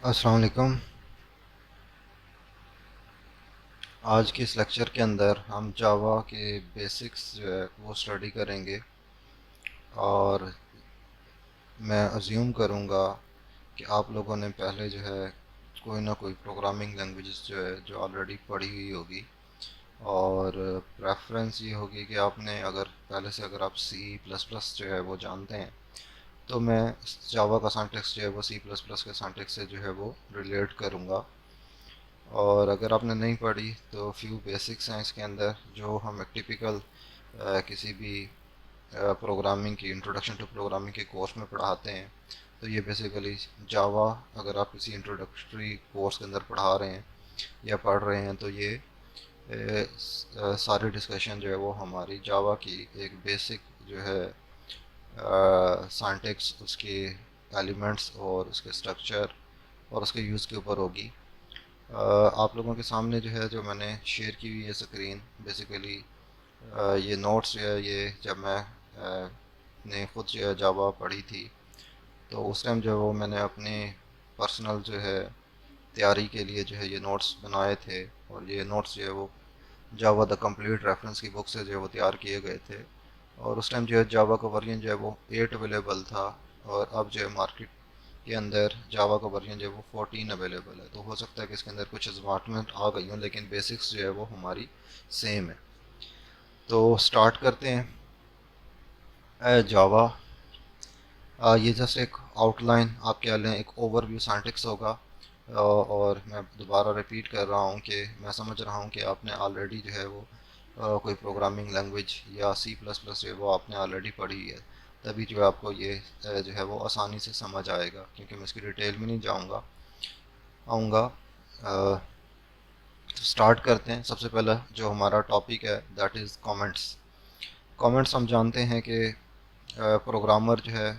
अस्सलाम वालेकुम। आज के इस लेक्चर के अंदर हम जावा के बेसिक्स जो है वो स्टडी करेंगे। और मैं अज्यूम करूँगा कि आप लोगों ने पहले जो है कोई ना कोई प्रोग्रामिंग लैंग्वेजेस जो है जो ऑलरेडी पढ़ी हुई होगी। और प्रेफरेंस ये होगी कि आपने अगर पहले से अगर आप सी प्लस प्लस जो है वो जानते हैं, तो मैं जावा का सिंटैक्स जो है वो सी प्लस प्लस के सिंटैक्स से जो है वो रिलेट करूँगा। और अगर आपने नहीं पढ़ी तो फ्यू बेसिक्स हैं इसके अंदर जो हम एक टिपिकल किसी भी प्रोग्रामिंग की इंट्रोडक्शन टू प्रोग्रामिंग के कोर्स में पढ़ाते हैं। तो ये बेसिकली जावा अगर आप किसी इंट्रोडक्टरी कोर्स के अंदर पढ़ा रहे हैं या पढ़ रहे हैं, तो ये सारी डिस्कशन जो है वो हमारी जावा की एक बेसिक जो है सिंटैक्स, उसके एलिमेंट्स और उसके स्ट्रक्चर और उसके यूज़ के ऊपर होगी। आप लोगों के सामने जो है जो मैंने शेयर की हुई है स्क्रीन, बेसिकली ये नोट्स जो है ये जब मैं ने खुद जो है जावा पढ़ी थी, तो उस टाइम जो है वो मैंने अपने पर्सनल जो है तैयारी के लिए जो है ये नोट्स बनाए थे। और ये नोट्स जो है वो जावा द कंप्लीट रेफरेंस की बुक से जो है वो तैयार किए गए थे। और उस टाइम जो है जावा का वर्जन जो है वो 8 अवेलेबल था। और अब जो है मार्केट के अंदर जावा का वर्जन जो है वो 14 अवेलेबल है। तो हो सकता है कि इसके अंदर कुछ स्मार्टमेंट आ गई हों, लेकिन बेसिक्स जो है वो हमारी सेम है। तो स्टार्ट करते हैं। जावा, ये जस्ट एक आउटलाइन आप कह लें, एक ओवरव्यू सिंटैक्स होगा। और मैं दोबारा रिपीट कर रहा हूँ कि मैं समझ रहा हूँ कि आपने ऑलरेडी जो है वो कोई प्रोग्रामिंग लैंग्वेज या सी प्लस प्लस जो है वो आपने ऑलरेडी पढ़ी है। तभी जो है आपको ये जो है वो आसानी से समझ आएगा, क्योंकि मैं इसकी डिटेल में नहीं जाऊँगा आऊँगा। तो स्टार्ट करते हैं। सबसे पहला जो हमारा टॉपिक है दैट इज़ कमेंट्स। कमेंट्स हम जानते हैं कि प्रोग्रामर जो है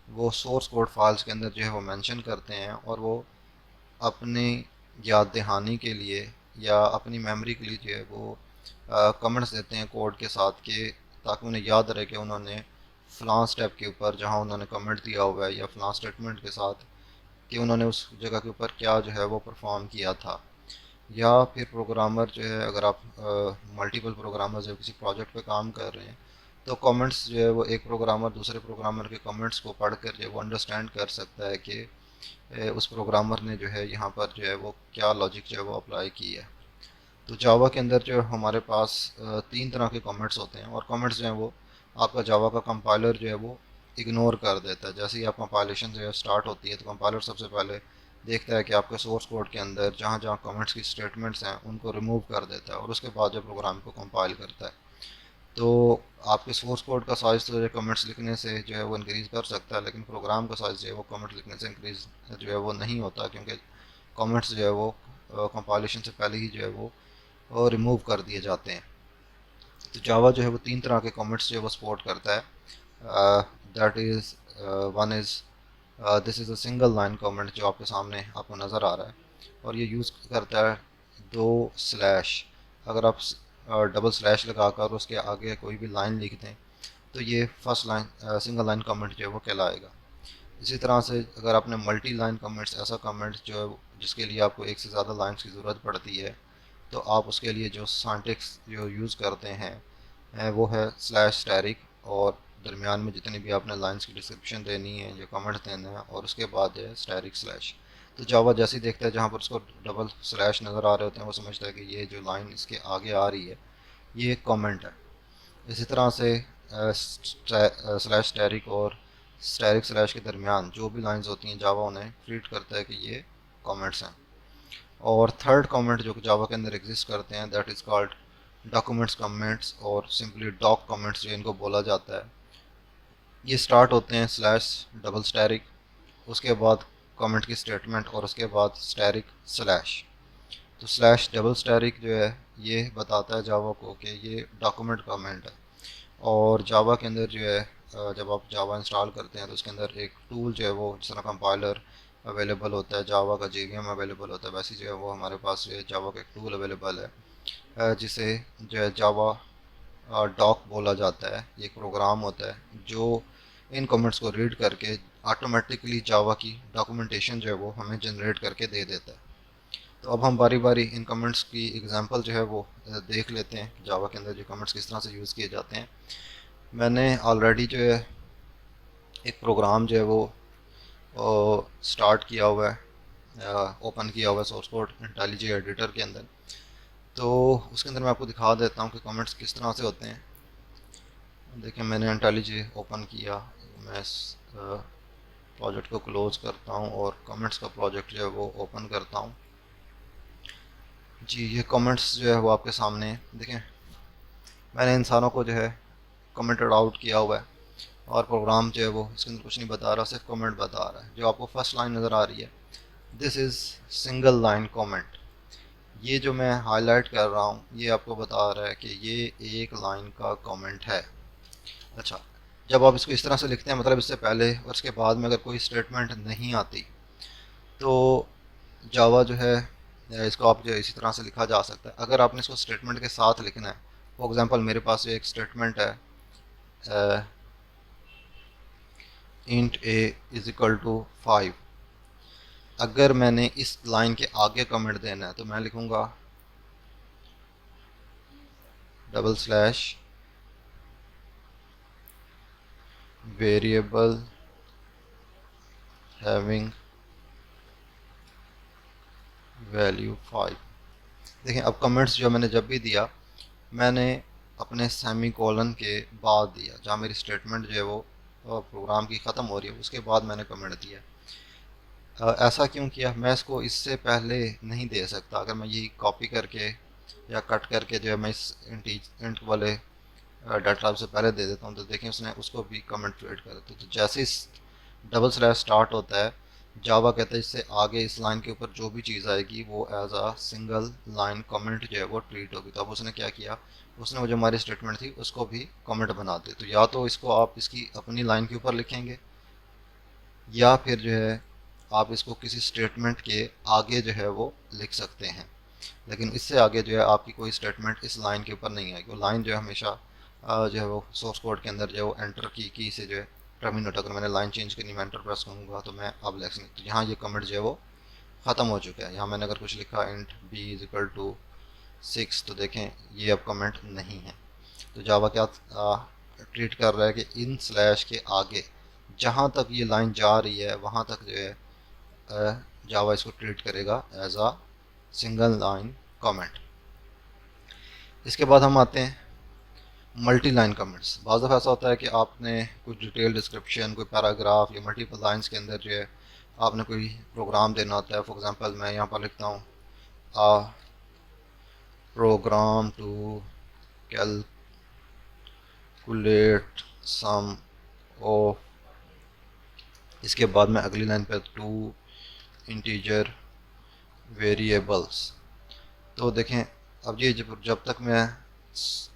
वो सोर्स कोड फाइल्स के अंदर जो है वो मेंशन करते हैं, और वो अपनी याद दहानी के लिए या अपनी मेमोरी के लिए जो है वो कमेंट्स देते हैं कोड के साथ, के ताकि उन्हें याद रहे कि उन्होंने फ़लाँ स्टेप के ऊपर जहाँ उन्होंने कमेंट दिया हुआ है या फ़लाँ स्टेटमेंट के साथ कि उन्होंने उस जगह के ऊपर क्या जो है वो परफॉर्म किया था। या फिर प्रोग्रामर जो है, अगर आप मल्टीपल प्रोग्रामर जो किसी प्रोजेक्ट पे काम कर रहे हैं, तो कमेंट्स जो है वो एक प्रोग्रामर दूसरे प्रोग्रामर के कमेंट्स को पढ़कर जो है वो अंडरस्टैंड कर सकता है कि उस प्रोग्रामर ने जो है यहाँ पर जो है वो क्या लॉजिक जो है वो अप्लाई की है। तो जावा के अंदर जो है हमारे पास तीन तरह के कमेंट्स होते हैं, और कमेंट्स जो हैं वो आपका जावा का कंपाइलर जो है वो इग्नोर कर देता है। जैसे ही आप कंपाइलेशन जो है स्टार्ट होती है, तो कंपाइलर सबसे पहले देखता है कि आपके सोर्स कोड के अंदर जहाँ जहाँ कमेंट्स की स्टेटमेंट्स हैं उनको रिमूव कर देता है, और उसके बाद जो प्रोग्राम को कंपाइल करता है। तो आपके सोर्स कोड का साइज़ तो जो है कमेंट्स लिखने से जो है वो इंक्रीज़ कर सकता है, लेकिन प्रोग्राम का साइज़ जो है वो कमेंट्स लिखने से इंक्रीज़ जो है वो नहीं होता, क्योंकि कमेंट्स जो है वो कंपाइलेशन से पहले ही जो है वो रिमूव कर दिए जाते हैं। तो जावा जो है वो तीन तरह के कमेंट्स जो है वो सपोर्ट करता है। That is one is this is a single line comment जो आपके सामने आपको नज़र आ रहा है, और ये यूज़ करता है दो स्लैश। अगर आप डबल स्लैश लगाकर उसके आगे कोई भी लाइन लिख दें, तो ये first line single line comment जो है वो कहलाएगा। इसी तरह से अगर आपने मल्टी लाइन कमेंट्स, ऐसा कमेंट जो है जिसके लिए आपको एक से ज़्यादा लाइन्स की ज़रूरत पड़ती है, तो आप उसके लिए जो सिंटैक्स जो यूज़ करते हैं वो है स्लैश स्टैरिक, और दरमियान में जितनी भी आपने लाइंस की डिस्क्रिप्शन देनी है या कमेंट देना है, और उसके बाद है स्टैरिक स्लैश। तो जावा जैसे ही देखता है जहाँ पर उसको डबल स्लैश नज़र आ रहे होते हैं, वो समझता है कि ये जो लाइन इसके आगे आ रही है ये एक कमेंट है। इसी तरह से स्लैश स्टैरिक और स्टैरिक स्लैश के दरमियान जो भी लाइंस होती हैं, जावा उन्हें ट्रीट करता है कि ये कमेंट्स हैं। और थर्ड कमेंट जो कि जावा के अंदर एग्जिस्ट करते हैं that is called documents comments, और सिंपली डॉक कमेंट्स जो इनको बोला जाता है। ये स्टार्ट होते हैं स्लैश डबल स्टैरिक, उसके बाद कमेंट की स्टेटमेंट, और उसके बाद स्टैरिक स्लैश। तो स्लैश डबल स्टैरिक जो है ये बताता है जावा को कि ये डॉक्यूमेंट कमेंट है। और जावा के अंदर जो है जब आप जावा इंस्टॉल करते हैं तो उसके अंदर एक टूल जो है वो जिस तरह कंपाइलर अवेलेबल होता है, जावा का जेवीएम अवेलेबल होता है, वैसे जो है वो हमारे पास जो है जावा का एक टूल अवेलेबल है जिसे जो है जावा डॉक बोला जाता है। ये एक प्रोग्राम होता है जो इन कमेंट्स को रीड करके ऑटोमेटिकली जावा की डॉक्यूमेंटेशन जो है वो हमें जनरेट करके दे देता है। तो अब हम बारी बारी इन कमेंट्स की एग्जांपल जो है वो देख लेते हैं जावा के अंदर जो कमेंट्स किस तरह से यूज़ किए जाते हैं। मैंने ऑलरेडी जो है एक प्रोग्राम जो है वो स्टार्ट किया हुआ है, ओपन किया हुआ है सोर्स कोड इंटेलिजे एडिटर के अंदर। तो उसके अंदर मैं आपको दिखा देता हूँ कि कमेंट्स किस तरह से होते हैं। देखिए मैंने इंटेलिजे ओपन किया, मैं इस प्रोजेक्ट को क्लोज करता हूँ और कमेंट्स का प्रोजेक्ट जो है वो ओपन करता हूँ। जी ये कमेंट्स जो है वो आपके सामने हैं। देखें मैंने इन सारों को जो है कमेंटेड आउट किया हुआ है और प्रोग्राम जो है वो इसके अंदर कुछ नहीं बता रहा, सिर्फ कमेंट बता रहा है। जो आपको फर्स्ट लाइन नज़र आ रही है, this is single line comment. ये जो मैं हाईलाइट कर रहा हूँ ये आपको बता रहा है कि ये एक लाइन का कमेंट है। अच्छा, जब आप इसको इस तरह से लिखते हैं, मतलब इससे पहले और इसके बाद में अगर कोई स्टेटमेंट नहीं आती, तो जावा जो है इसको आप जो है इसी तरह से लिखा जा सकता है। अगर आपने इसको स्टेटमेंट के साथ लिखना है, फॉर एग्जांपल मेरे पास एक स्टेटमेंट है int A is equal to 5। अगर मैंने इस लाइन के आगे कमेंट देना है तो मैं लिखूंगा double slash variable having value 5। देखें अब कमेंट्स जो मैंने जब भी दिया, मैंने अपने सेमी कोलन के बाद दिया। जहाँ मेरी स्टेटमेंट जो है वो प्रोग्राम की ख़त्म हो रही है उसके बाद मैंने कमेंट दिया। ऐसा क्यों किया, मैं इसको इससे पहले नहीं दे सकता। अगर मैं यही कॉपी करके या कट करके जो है मैं इस इंट वाले डाटा टाइप से पहले दे देता हूँ, तो देखें उसने उसको भी कमेंट क्रिएट कर देता है। तो जैसे इस डबल स्लैश स्टार्ट होता है, जावा कहता है इससे आगे इस लाइन के ऊपर जो भी चीज़ आएगी वो एज आ सिंगल लाइन कमेंट जो है वो ट्रीट होगी। तो अब उसने क्या किया, उसने वो जो हमारी स्टेटमेंट थी उसको भी कमेंट बना दी। तो या तो इसको आप इसकी अपनी लाइन के ऊपर लिखेंगे या फिर जो है आप इसको किसी स्टेटमेंट के आगे जो है वो लिख सकते हैं। लेकिन इससे आगे जो है आपकी कोई स्टेटमेंट इस लाइन के ऊपर नहीं आएगी। वो लाइन जो है हमेशा जो है वो सोर्स कोड के अंदर जो है वो एंटर की से जो है टर्मिनेट, अगर मैंने लाइन चेंज करनी मैं एंटर प्रेस करूँगा तो मैं अब लिख सकता। तो यहाँ ये कमेंट जो है वो ख़त्म हो चुका है। यहाँ मैंने अगर कुछ लिखा int B is equal to 6, तो देखें ये अब कमेंट नहीं है। तो जावा क्या ट्रीट कर रहा है कि इन स्लैश के आगे जहाँ तक ये लाइन जा रही है वहाँ तक जो है जावा इसको ट्रीट करेगा एज आ सिंगल लाइन कमेंट। इसके बाद हम आते हैं मल्टी लाइन कमेंट्स। बाज़ दफ़ा ऐसा होता है कि आपने कुछ डिटेल डिस्क्रिप्शन, कोई पैराग्राफ या मल्टीपल लाइंस के अंदर जो है आपने कोई प्रोग्राम देना होता है। फॉर एग्जांपल मैं यहाँ पर लिखता हूँ a program to calculate sum of, इसके बाद मैं अगली लाइन पर टू इंटीजर वेरिएबल्स। तो देखें अब ये जब तक मैं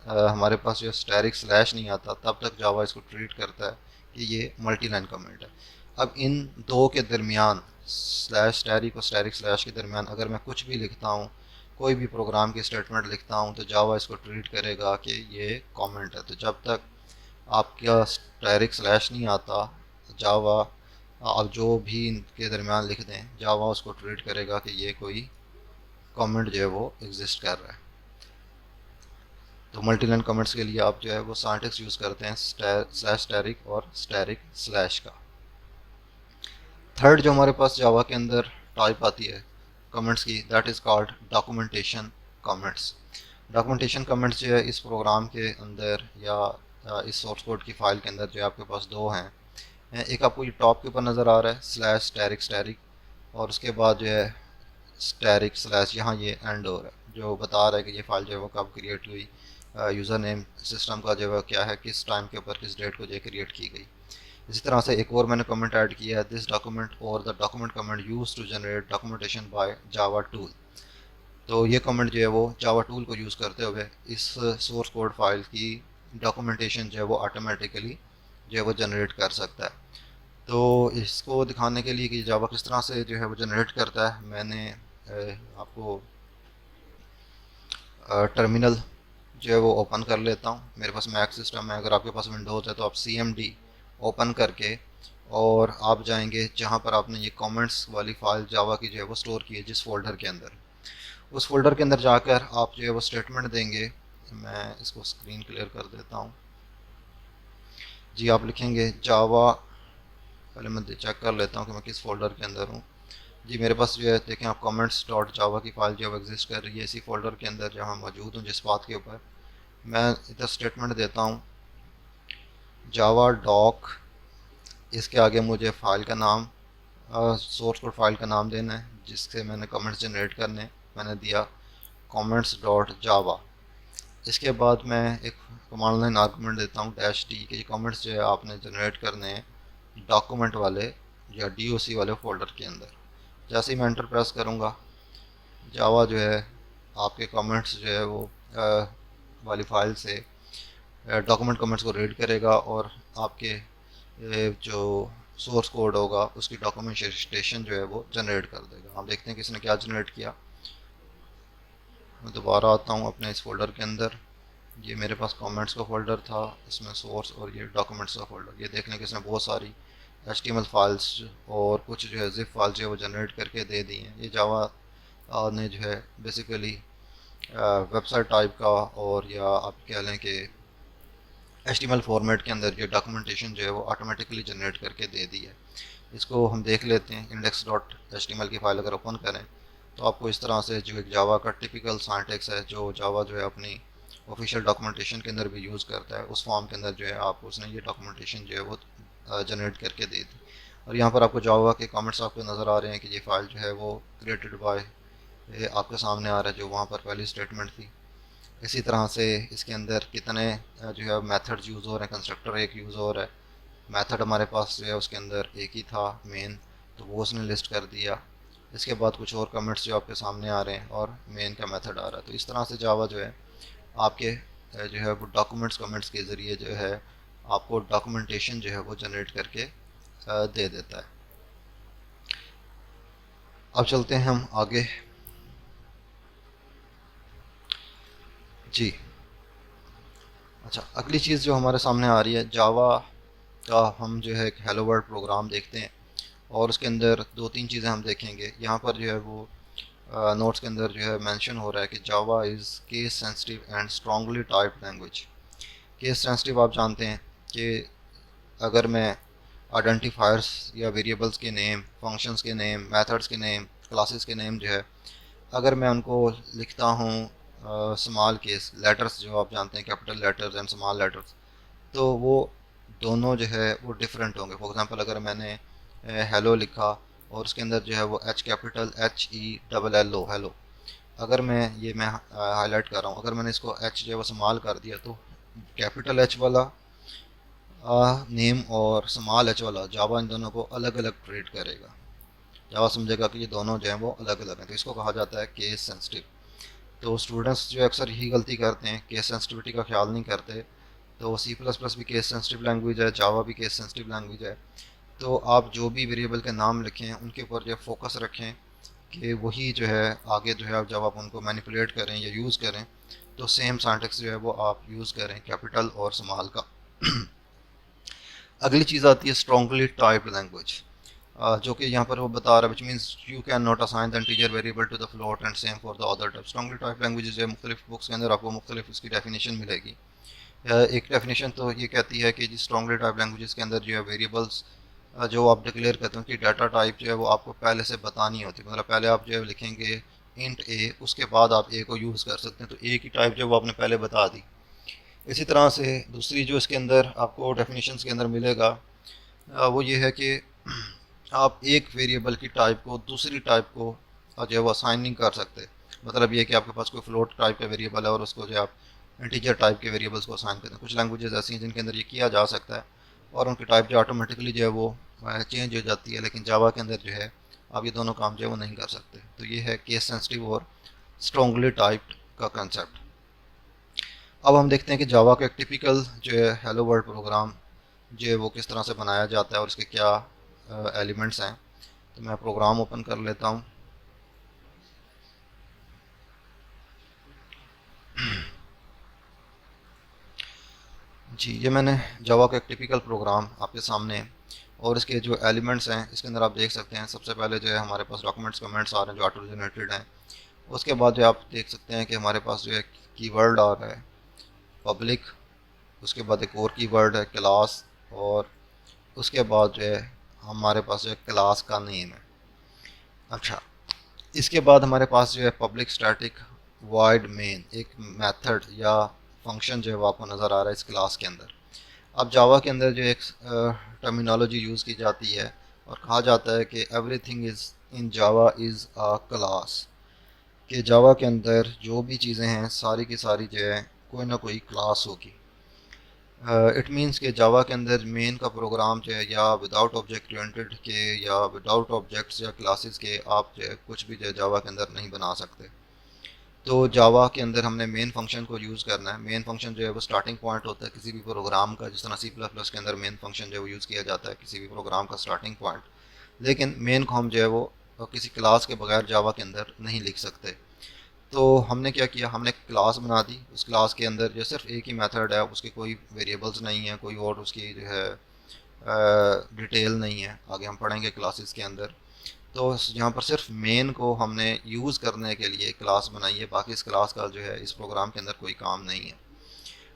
हमारे पास जो स्टैरिक स्लैश नहीं आता तब तक जावा इसको ट्रीट करता है कि ये मल्टी लाइन कमेंट है। अब इन दो के दरमियान स्लैश स्टैरिक और स्टैरिक स्लैश के दरमियान अगर मैं कुछ भी लिखता हूँ, कोई भी प्रोग्राम की स्टेटमेंट लिखता हूँ, तो जावा इसको ट्रीट करेगा कि ये कमेंट है। तो जब तक आपका स्टैरिक स्लैश नहीं आता, जावा आप जो भी इनके दरमियान लिख दें जावा उसको ट्रीट करेगा कि ये कोई कमेंट जो है वो एग्जिस्ट कर रहा है। तो मल्टी लाइन कमेंट्स के लिए आप जो है वो सिंटैक्स यूज़ करते हैं स्लैश स्टैरिक और स्टैरिक स्लैश का। थर्ड जो हमारे पास जावा के अंदर टाइप आती है कमेंट्स की, that is called documentation comments. Documentation comments जो है इस प्रोग्राम के अंदर या इस सोर्स कोड की फ़ाइल के अंदर जो है आपके पास दो हैं। एक आपको ये टॉप के ऊपर नज़र आ रहा है स्लैश स्टैरिक स्टैरिक, और उसके बाद जो है स्टैरिक स्लैश, यहाँ ये एंड हो रहा है जो बता रहा है कि ये फ़ाइल जो है वो कब क्रिएट हुई, यूज़र नेम सिस्टम का जो है क्या है, किस टाइम के ऊपर किस डेट को जो क्रिएट की गई। इसी तरह से एक और मैंने कमेंट ऐड किया है, दिस डॉक्यूमेंट और the document comment use to generate documentation by Java tool. तो ये कमेंट जो है वो जावा टूल को यूज़ करते हुए इस सोर्स कोड फाइल की डॉक्यूमेंटेशन जो है वो ऑटोमेटिकली जो है वो जनरेट कर सकता है। तो इसको दिखाने के लिए कि जावा किस तरह से जो है वो जनरेट करता है, मैंने आपको टर्मिनल जो है वो ओपन कर लेता हूँ। मेरे पास मैक सिस्टम है, अगर आपके पास विंडोज़ है तो आप CMD ओपन करके, और आप जाएंगे जहाँ पर आपने ये कमेंट्स वाली फाइल जावा की जो है वो स्टोर की है जिस फोल्डर के अंदर, उस फोल्डर के अंदर जाकर आप जो है वो स्टेटमेंट देंगे। मैं इसको स्क्रीन क्लियर कर देता हूँ। जी आप लिखेंगे जावा, पहले मैं चेक कर लेता हूँ कि मैं किस फोल्डर के अंदर हूँ। जी मेरे पास जो है देखें आप कमेंट्स डॉट जावा की फाइल जो है एग्जिस्ट कर रही है इसी फोल्डर के अंदर जहाँ मौजूद हूँ जिस बात के ऊपर। मैं इधर स्टेटमेंट देता हूँ जावा डॉक, इसके आगे मुझे फ़ाइल का नाम, सोर्स कोड फाइल का नाम देना है जिससे मैंने कमेंट्स जनरेट करने, मैंने दिया कमेंट्स डॉट जावा। इसके बाद मैं एक कमांड लाइन आर्गूमेंट देता हूँ डैश डी के, ये कमेंट्स जो है आपने जनरेट करने हैं डॉक्यूमेंट वाले या डीओसी वाले फोल्डर के अंदर। जैसे ही मैं एंटर प्रेस करूँगा जावा जो है आपके कमेंट्स जो है वो वाली फाइल से डॉक्यूमेंट कमेंट्स को रीड करेगा और आपके जो सोर्स कोड होगा उसकी डॉक्यूमेंटेशन जो है वो जनरेट कर देगा। आप देखते हैं कि इसने क्या जनरेट किया। मैं दोबारा आता हूँ अपने इस फोल्डर के अंदर, ये मेरे पास कमेंट्स का फोल्डर था, इसमें सोर्स और ये डॉक्यूमेंट्स का फोल्डर। ये देख लें कि इसने बहुत सारी HTML फाइल्स और कुछ जो है जिप फाइल्स जो है वो जनरेट करके दे दी हैं। ये जावा ने जो है बेसिकली वेबसाइट टाइप का और या आप कह लें कि HTML फॉर्मेट के अंदर ये डॉक्यूमेंटेशन जो है वो ऑटोमेटिकली जनरेट करके दे दी है। इसको हम देख लेते हैं। index.html की फाइल अगर ओपन करें तो आपको इस तरह से जो एक जावा का टिपिकल सिंटैक्स है जो जावा जो है अपनी ऑफिशियल डॉक्यूमेंटेशन के अंदर भी यूज़ करता है, उस फॉर्म के अंदर जो है आपको उसने ये डॉक्यूमेंटेशन जो है वो जनरेट करके दे दी। और यहाँ पर आपको जावा के कमेंट्स आपको नज़र आ रहे हैं कि ये फाइल जो है वो क्रिएटेड बाय आपके सामने आ रहा है जो वहाँ पर पहली स्टेटमेंट थी। इसी तरह से इसके अंदर कितने जो है मेथड्स यूज़ हो रहे हैं, कंस्ट्रक्टर एक यूज़ हो रहा है, मेथड हमारे पास जो है उसके अंदर एक ही था मेन, तो वो उसने लिस्ट कर दिया। इसके बाद कुछ और कमेंट्स जो आपके सामने आ रहे हैं और मेन का मेथड आ रहा है। तो इस तरह से जावा जो है आपके जो है वो डॉक्यूमेंट्स कमेंट्स के ज़रिए जो है आपको डॉक्यूमेंटेशन जो है वो जनरेट करके दे देता है। अब चलते हैं हम आगे। जी अच्छा, अगली चीज़ जो हमारे सामने आ रही है जावा का, हम जो है एक हेलो वर्ल्ड प्रोग्राम देखते हैं और उसके अंदर दो तीन चीज़ें हम देखेंगे। यहाँ पर जो है वो नोट्स के अंदर जो है मेंशन हो रहा है कि जावा is case sensitive and strongly typed language. Case sensitive आप जानते हैं कि अगर मैं आइडेंटिफायर्स या वेरिएबल्स के नेम, फंक्शंस के नेम, मेथड्स के नेम, क्लासेस के नेम जो है अगर मैं उनको लिखता हूँ स्मॉल केस लेटर्स, जो आप जानते हैं capital letters and small letters, तो वो दोनों जो है वो डिफरेंट होंगे। फॉर एग्जांपल अगर मैंने हेलो लिखा और उसके अंदर जो है वो एच कैपिटल HELL हेलो, अगर मैं हाईलाइट कर रहा हूँ, अगर मैंने इसको एच जो है वो स्मॉल कर दिया तो कैपिटल एच वाला नेम और स्मॉल एच वाला जावा इन दोनों को अलग अलग ट्रीट करेगा। जावा समझेगा कि ये दोनों जो हैं वो अलग अलग हैं, तो इसको कहा जाता है केस सेंसिटिव। तो स्टूडेंट्स जो अक्सर यही गलती करते हैं, केस सेंसिटिविटी का ख्याल नहीं करते। तो C++ भी केस सेंसिटिव लैंग्वेज है, जावा भी केस सेंसिटिव लैंग्वेज है। तो आप जो भी वेरिएबल के नाम लिखें उनके ऊपर जो फोकस रखें कि वही जो है आगे जो है आप जब आप उनको मैनिपुलेट करें या यूज़ करें तो सेम सिंटैक्स जो है वो आप यूज़ करें कैपिटल और स्मॉल का। अगली चीज़ आती है स्ट्रॉन्गली टाइप्ड लैंग्वेज, जो कि यहाँ पर वो बता रहा है which means you can not assign the integer variable to the float and same for the other type. Strongly type language जो है मुख्तलिफ बुक्स के अंदर आपको मुख्तलिफ इसकी डेफिनेशन मिलेगी। एक डेफिनेशन तो ये कहती है कि स्ट्रॉन्गली टाइप लैंग्वेजेस के अंदर जो है वेरिएबल्स जो आप डिक्लेयर करते हो कि डाटा टाइप जो है वो आपको पहले से बतानी होती है। मतलब पहले आप जो है लिखेंगे इंट ए, उसके बाद आप ए को यूज़ कर सकते हैं, तो ए की टाइप जो है वो आपने पहले बता दी। इसी तरह से दूसरी जो इसके अंदर आपको डेफिनेशंस के अंदर मिलेगा वो ये है कि आप एक वेरिएबल की टाइप को दूसरी टाइप को जो है वो असाइन नहीं कर सकते। मतलब ये कि आपके पास कोई फ्लोट टाइप का वेरिएबल है और उसको जो है आप इंटीजर टाइप के वेरिएबल्स को असाइन करते हैं। कुछ लैंग्वेजेस ऐसी हैं जिनके अंदर ये किया जा सकता है और उनकी टाइप जो ऑटोमेटिकली जो है वो चेंज हो जाती है, लेकिन जावा के अंदर जो है आप ये दोनों काम जो है वो नहीं कर सकते। तो ये है केस सेंसिटिव और स्ट्रॉन्गली टाइप्ड का कंसेप्ट। अब हम देखते हैं कि जावा का एक टिपिकल जो है हेलो वर्ल्ड प्रोग्राम जो है वो किस तरह से बनाया जाता है और उसके क्या एलिमेंट्स हैं। तो मैं प्रोग्राम ओपन कर लेता हूँ। जी, ये मैंने जावा का एक टिपिकल प्रोग्राम आपके सामने है, और इसके जो एलिमेंट्स हैं इसके अंदर आप देख सकते हैं। सबसे पहले जो है हमारे पास डॉक्यूमेंट्स कमेंट्स आ रहे हैं जो ऑटो जनरेटेड हैं। उसके बाद जो आप देख सकते हैं कि हमारे पास जो है कीवर्ड आ रहा है पब्लिक, उसके बाद एक और कीवर्ड है क्लास, और उसके बाद जो है हमारे पास जो है क्लास का नेम है। अच्छा, इसके बाद हमारे पास जो है पब्लिक स्टैटिक वॉइड मेन एक मेथड या फंक्शन जो है वो आपको नज़र आ रहा है इस क्लास के अंदर। अब जावा के अंदर जो एक टर्मिनोलॉजी यूज़ की जाती है और कहा जाता है कि everything is in Java is a class, कि जावा के अंदर जो भी चीज़ें हैं सारी की सारी जो है कोई ना कोई क्लास होगी। इट मीन्स के जावा के अंदर मेन का प्रोग्राम जो है या विदाउट ऑब्जेक्ट ओरिएंटेड के या विदाउट ऑब्जेक्ट्स या क्लासेस के आप जो है कुछ भी जो है जावा के अंदर नहीं बना सकते। तो जावा के अंदर हमने मेन फंक्शन को यूज़ करना है। मेन फंक्शन जो है वो स्टार्टिंग पॉइंट होता है किसी भी प्रोग्राम का, जिस तरह सी प्लस प्लस के अंदर मेन फंक्शन जो है वो यूज़ किया जाता है किसी भी प्रोग्राम का स्टार्टिंग पॉइंट। लेकिन मेन को हम जो है वो किसी क्लास के बगैर जावा के अंदर नहीं लिख सकते। तो हमने क्या किया, हमने क्लास बना दी। उस क्लास के अंदर जो सिर्फ एक ही मेथड है, उसके कोई वेरिएबल्स नहीं है, कोई और उसकी जो है डिटेल नहीं है। आगे हम पढ़ेंगे क्लासेस के अंदर। तो यहाँ पर सिर्फ मेन को हमने यूज़ करने के लिए क्लास बनाई है, बाकी इस क्लास का जो है इस प्रोग्राम के अंदर कोई काम नहीं है।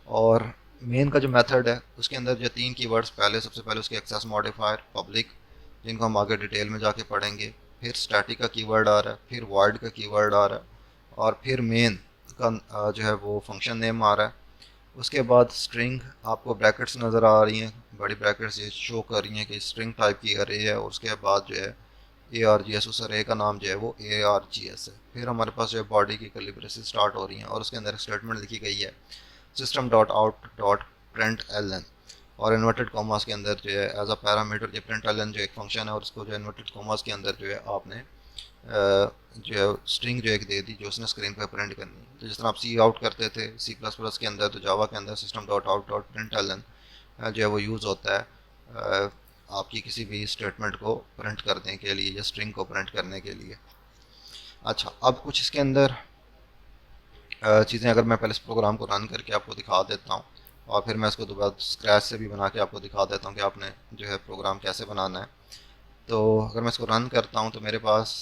और मेन का जो मेथड है उसके अंदर जो तीन कीवर्ड्स, पहले सबसे पहले उसके एक्सेस मॉडिफायर पब्लिक, जिनको हम आगे डिटेल में जाके पढ़ेंगे। फिर स्टैटिक का कीवर्ड आ रहा है, फिर वॉइड का कीवर्ड आ रहा है, और फिर मेन का जो है वो फंक्शन नेम आ रहा है। उसके बाद स्ट्रिंग, आपको ब्रैकेट्स नज़र आ रही हैं, बड़ी ब्रैकेट्स ये शो कर रही हैं कि स्ट्रिंग टाइप की अरे है। और उसके बाद जो है ए आर जी एस, उस अरे का नाम जो है वो ए आर जी एस है। फिर हमारे पास जो है बॉडी की कर्ली ब्रेसेस स्टार्ट हो रही हैं और उसके अंदर एक स्टेटमेंट लिखी गई है system dot out dot print L N, और इन्वर्टेड कॉमास के अंदर जो है एज अ पैरामीटर जो प्रिंट एल एन जो एक फंक्शन है, और उसको जो इन्वर्टेड कॉमास के अंदर जो है आपने जो है स्ट्रिंग जो एक दे दी जो उसने स्क्रीन पर प्रिंट करनी है। तो जिस तरह आप सी आउट करते थे सी प्लस प्लस के अंदर, तो जावा के अंदर system dot out dot print L N जो है वो यूज़ होता है आपकी किसी भी स्टेटमेंट को प्रिंट करने के लिए या स्ट्रिंग को प्रिंट करने के लिए। अच्छा, अब कुछ इसके अंदर चीज़ें अगर मैं पहले इस प्रोग्राम को रन करके आपको दिखा देता हूँ, और फिर मैं इसको दोबारा स्क्रैच से भी बना के आपको दिखा देता हूँ कि आपने जो है प्रोग्राम कैसे बनाना है। तो अगर मैं इसको रन करता हूँ तो मेरे पास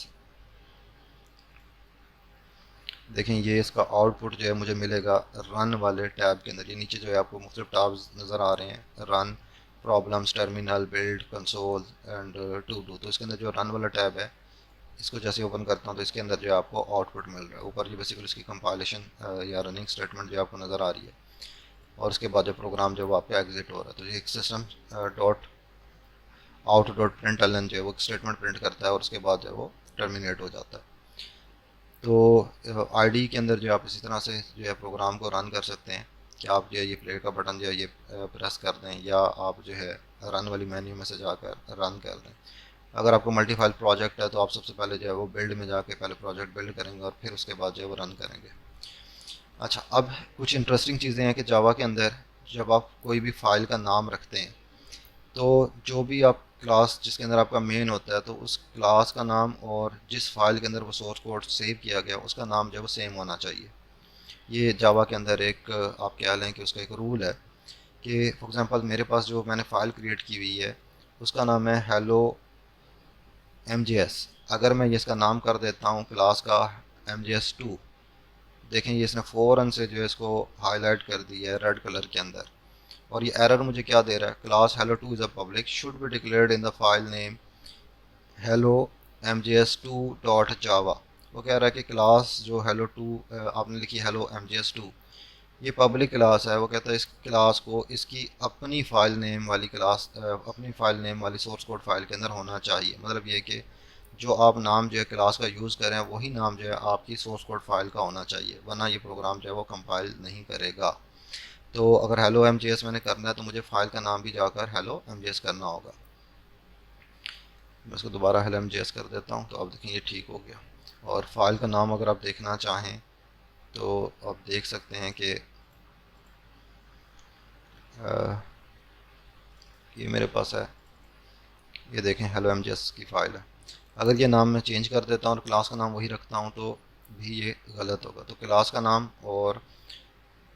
देखें ये इसका आउटपुट जो है मुझे मिलेगा रन वाले टैब के अंदर। ये नीचे जो है आपको मुख्तलिफ टैब्स नज़र आ रहे हैं, run, problems, terminal, build, console and to do. तो इसके अंदर जो रन वाला टैब है इसको जैसे ओपन करता हूँ तो इसके अंदर जो है आपको आउटपुट मिल रहा है। ऊपर ये बेसिकली इसकी कंपाइलेशन या रनिंग स्टेटमेंट जो आपको नज़र आ रही है, और उसके बाद जो प्रोग्राम जो है वो आपका एग्जिट हो रहा है। तो ये system dot out dot print L N जो है वो स्टेटमेंट प्रिंट करता है और उसके बाद जो है वो टर्मिनेट हो जाता है। तो आईडी के अंदर जो है आप इसी तरह से जो है प्रोग्राम को रन कर सकते हैं कि आप जो है ये प्ले का बटन जो है ये प्रेस कर दें, या आप जो है रन वाली मेन्यू में से जाकर रन कर दें। अगर आपको मल्टी फाइल प्रोजेक्ट है तो आप सबसे पहले जो है वो बिल्ड में जाके पहले प्रोजेक्ट बिल्ड करेंगे और फिर उसके बाद जो है वो रन करेंगे। अच्छा, अब कुछ इंटरेस्टिंग चीज़ें हैं कि जावा के अंदर जब आप कोई भी फाइल का नाम रखते हैं तो जो भी आप क्लास जिसके अंदर आपका मेन होता है तो उस क्लास का नाम और जिस फाइल के अंदर वो सोर्स कोड सेव किया गया उसका नाम जो है वो सेम होना चाहिए। ये जावा के अंदर एक आप कह लें कि उसका एक रूल है कि फॉर एग्जांपल मेरे पास जो मैंने फ़ाइल क्रिएट की हुई है उसका नाम है हेलो एम जे एस। अगर मैं ये इसका नाम कर देता हूँ क्लास का एम जे एस टू, देखें ये इसने फ़ौरन से जो है इसको हाईलाइट कर दिया है रेड कलर के अंदर। और ये एरर मुझे क्या दे रहा है, class hello two is a public should be declared in the file name hello M J S two dot Java. वो कह रहा है कि क्लास जो हेलो टू आपने लिखी hello M J S two, ये पब्लिक क्लास है। वो कहता है इस क्लास को इसकी अपनी फ़ाइल नेम वाली क्लास अपनी फ़ाइल नेम वाली सोर्स कोड फाइल के अंदर होना चाहिए। मतलब ये कि जो आप नाम जो है क्लास का यूज़ करें वही नाम जो है आपकी सोर्स कोड फाइल का होना चाहिए, वरना ये प्रोग्राम जो है वो कंपाइल नहीं करेगा। तो अगर हेलो एम जे एस मैंने करना है तो मुझे फ़ाइल का नाम भी जाकर हेलो एम जे एस करना होगा। मैं इसको दोबारा हेलो एम जे एस कर देता हूँ तो अब देखें ये ठीक हो गया। और फाइल का नाम अगर आप देखना चाहें तो आप देख सकते हैं कि ये मेरे पास है, ये देखें हेलो एम जे एस की फ़ाइल है। अगर ये नाम मैं चेंज कर देता हूँ और क्लास का नाम वही रखता हूँ तो भी ये गलत होगा। तो क्लास का नाम और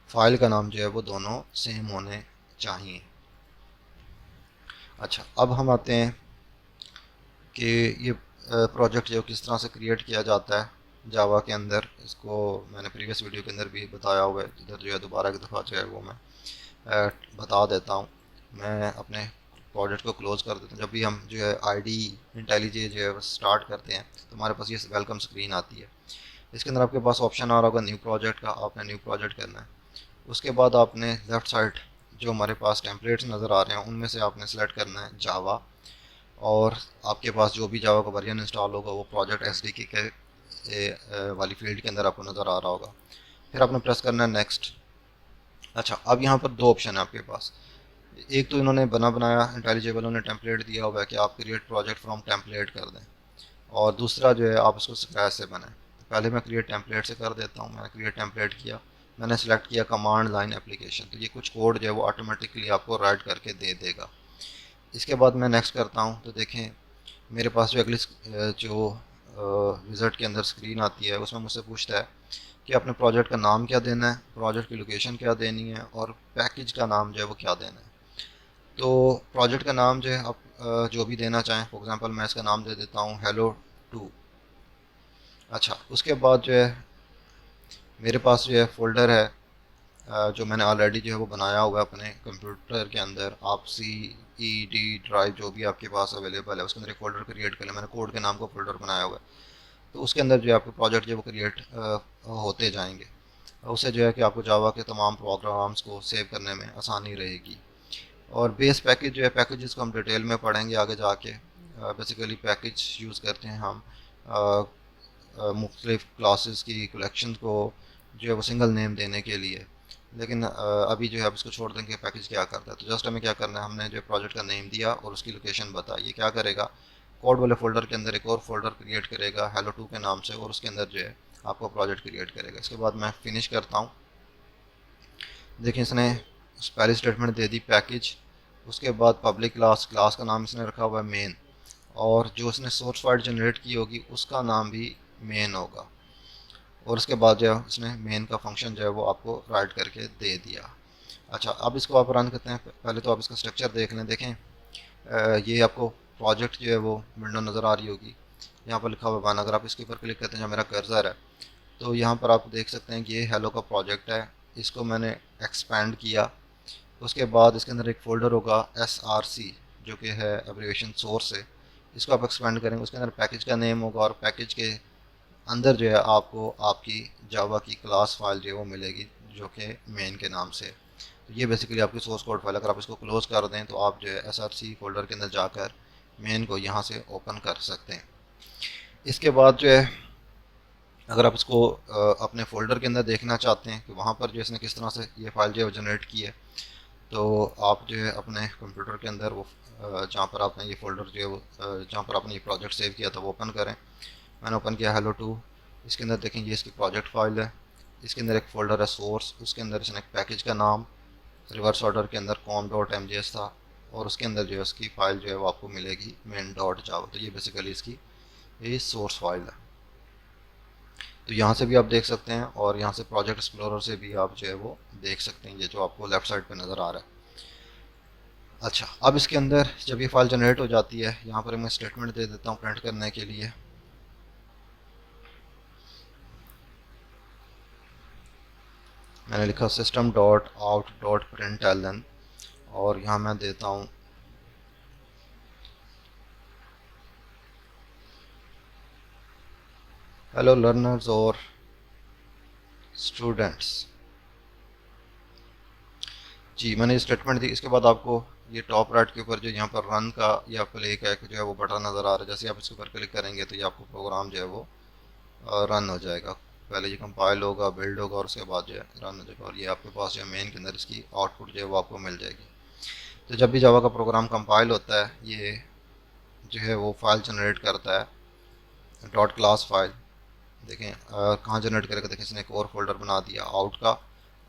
फाइल का नाम जो है वो दोनों सेम होने चाहिए। अच्छा, अब हम आते हैं कि ये प्रोजेक्ट जो किस तरह से क्रिएट किया जाता है जावा के अंदर। इसको मैंने प्रीवियस वीडियो के अंदर भी बताया हुआ है, इधर जो है दोबारा एक दफ़ा जो है वो मैं बता देता हूँ। मैं अपने प्रोजेक्ट को क्लोज़ कर देता हूँ। जब भी हम जो है आईडी इंटेलिजे जो है स्टार्ट करते हैं तो हमारे पास ये वेलकम स्क्रीन आती है। इसके अंदर आपके पास ऑप्शन आ रहा होगा न्यू प्रोजेक्ट का, आपने न्यू प्रोजेक्ट करना है। उसके बाद आपने लेफ़्ट साइड जो हमारे पास टेम्पलेट्स नज़र आ रहे हैं उनमें से आपने सेलेक्ट करना है जावा, और आपके पास जो भी जावा का वर्जन इंस्टॉल होगा वो प्रोजेक्ट एसडीके के वाली फील्ड के अंदर आपको नज़र आ रहा होगा। फिर आपने प्रेस करना है नेक्स्ट। अच्छा, अब यहाँ पर दो ऑप्शन है आपके पास। एक तो इन्होंने बना बनाया इंटेलिजेबल उन्होंने टेम्पलेट दिया हुआ है कि आप क्रिएट प्रोजेक्ट फ्रॉम टेम्पलेट कर दें, और दूसरा जो है आप इसको स्क्रैच से बनाएं। तो पहले मैं क्रिएट टेम्पलेट से कर देता हूँ। मैंने क्रिएट टेम्पलेट किया, मैंने सेलेक्ट किया कमांड लाइन एप्लीकेशन, तो ये कुछ कोड जो है वो ऑटोमेटिकली आपको राइट करके दे देगा। इसके बाद मैं नेक्स्ट करता हूँ तो देखें मेरे पास जो अगली जो विज़िट के अंदर स्क्रीन आती है उसमें मुझसे पूछता है कि अपने प्रोजेक्ट का नाम क्या देना है, प्रोजेक्ट की लोकेशन क्या देनी है, और पैकेज का नाम जो है वो क्या देना है। तो प्रोजेक्ट का नाम जो है आप जो भी देना चाहें, फॉर एग्जांपल मैं इसका नाम दे देता हूँ हेलो टू। अच्छा, उसके बाद जो है मेरे पास जो है फ़ोल्डर है जो मैंने ऑलरेडी जो है वो बनाया हुआ है अपने कंप्यूटर के अंदर। आप सी ई डी ड्राइव जो भी आपके पास अवेलेबल है उसके अंदर एक फ़ोल्डर क्रिएट कर लें। मैंने कोड के नाम का फ़ोल्डर बनाया हुआ है, तो उसके अंदर जो है आपके प्रोजेक्ट जो है वो क्रिएट होते जाएंगे। उससे जो है कि आपको जावा के तमाम प्रोग्राम्स को सेव करने में आसानी रहेगी। और बेस पैकेज जो है, पैकेजेस को हम डिटेल में पढ़ेंगे आगे जाके। बेसिकली पैकेज यूज़ करते हैं हम मुख्तलिफ़ क्लासेस की कलेक्शन को जो है वो सिंगल नेम देने के लिए। लेकिन अभी जो है अब इसको छोड़ देंगे पैकेज क्या करता है। तो जस्ट हमें क्या करना है, हमने जो प्रोजेक्ट का नेम दिया और उसकी लोकेशन बताई। ये क्या करेगा, कोड वाले फोल्डर के अंदर एक और फोल्डर क्रिएट करेगा हेलो टू के नाम से, और उसके अंदर जो है आपको प्रोजेक्ट क्रिएट करेगा। इसके बाद मैं फिनिश करता हूँ। देखिए इसने पहली स्टेटमेंट दे दी पैकेज, उसके बाद पब्लिक क्लास, क्लास का नाम इसने रखा हुआ है मेन, और जो इसने सोर्स फाइल जनरेट की होगी उसका नाम भी मेन होगा। और उसके बाद जो है इसने मेन का फंक्शन जो है वो आपको राइट करके दे दिया। अच्छा, अब इसको आप रन करते हैं। पहले तो आप इसका स्ट्रक्चर देख लें। देखें ये आपको प्रोजेक्ट जो है वो विंडो नज़र आ रही होगी, यहाँ पर लिखा हुआ वन। अगर आप इसके ऊपर क्लिक करते हैं जहाँ मेरा कर्सर है तो यहाँ पर आप देख सकते हैं कि ये हेलो का प्रोजेक्ट है। इसको मैंने एक्सपेंड किया। उसके बाद इसके अंदर एक फ़ोल्डर होगा SRC जो कि है एब्रीविएशन सोर्स है। इसको आप एक्सपेंड करेंगे, उसके अंदर पैकेज का नेम होगा, और पैकेज के अंदर जो है आपको आपकी जावा की क्लास फाइल जो है वो मिलेगी जो कि मेन के नाम से। तो ये बेसिकली आपकी सोर्स कोड फाइल। अगर आप इसको क्लोज कर दें तो आप जो है SRC फोल्डर के अंदर जाकर मेन को यहाँ से ओपन कर सकते हैं। इसके बाद जो है अगर आप इसको अपने फ़ोल्डर के अंदर देखना चाहते हैं कि वहाँ पर जो इसने किस तरह से ये फ़ाइल जो है जनरेट की है, तो आप जो है अपने कंप्यूटर के अंदर वो जहाँ पर आपने ये फ़ोल्डर जो है वो जहाँ पर आपने ये प्रोजेक्ट सेव किया था वो ओपन करें। मैंने ओपन किया हेलो टू। इसके अंदर देखें ये इसकी प्रोजेक्ट फाइल है। इसके अंदर एक फ़ोल्डर है सोर्स, उसके अंदर इसने एक पैकेज का नाम रिवर्स ऑर्डर के अंदर com.mjs था, और उसके अंदर जो है उसकी फ़ाइल जो है वो आपको मिलेगी main.java। तो ये बेसिकली इसकी ये सोर्स फाइल है। तो यहाँ से भी आप देख सकते हैं, और यहाँ से प्रोजेक्ट एक्सप्लोरर से भी आप जो है वो देख सकते हैं, ये जो आपको लेफ्ट साइड पे नज़र आ रहा है। अच्छा, अब इसके अंदर जब ये फाइल जनरेट हो जाती है, यहाँ पर मैं स्टेटमेंट दे देता हूँ प्रिंट करने के लिए। मैंने लिखा system.out.println, और यहाँ मैं देता हूँ हेलो लर्नर्स और स्टूडेंट्स। जी, मैंने ये स्टेटमेंट दी। इसके बाद आपको ये टॉप राइट के ऊपर जो यहाँ पर रन का या प्ले का एक जो है वो बटन नज़र आ रहा है। जैसे आप इसके ऊपर क्लिक करेंगे तो ये आपको प्रोग्राम जो है वो रन हो जाएगा। पहले ये कंपाइल होगा, बिल्ड होगा, और उसके बाद जो है रन हो जाएगा, और ये आपके पास जो है मेन के अंदर इसकी आउटपुट जो है वो आपको मिल जाएगी। तो जब भी जावा का प्रोग्राम कंपाइल होता है ये जो है वो फाइल जनरेट करता है डॉट क्लास फाइल। देखें कहाँ जनरेट करेगा, देखें इसने एक और फोल्डर बना दिया आउट का।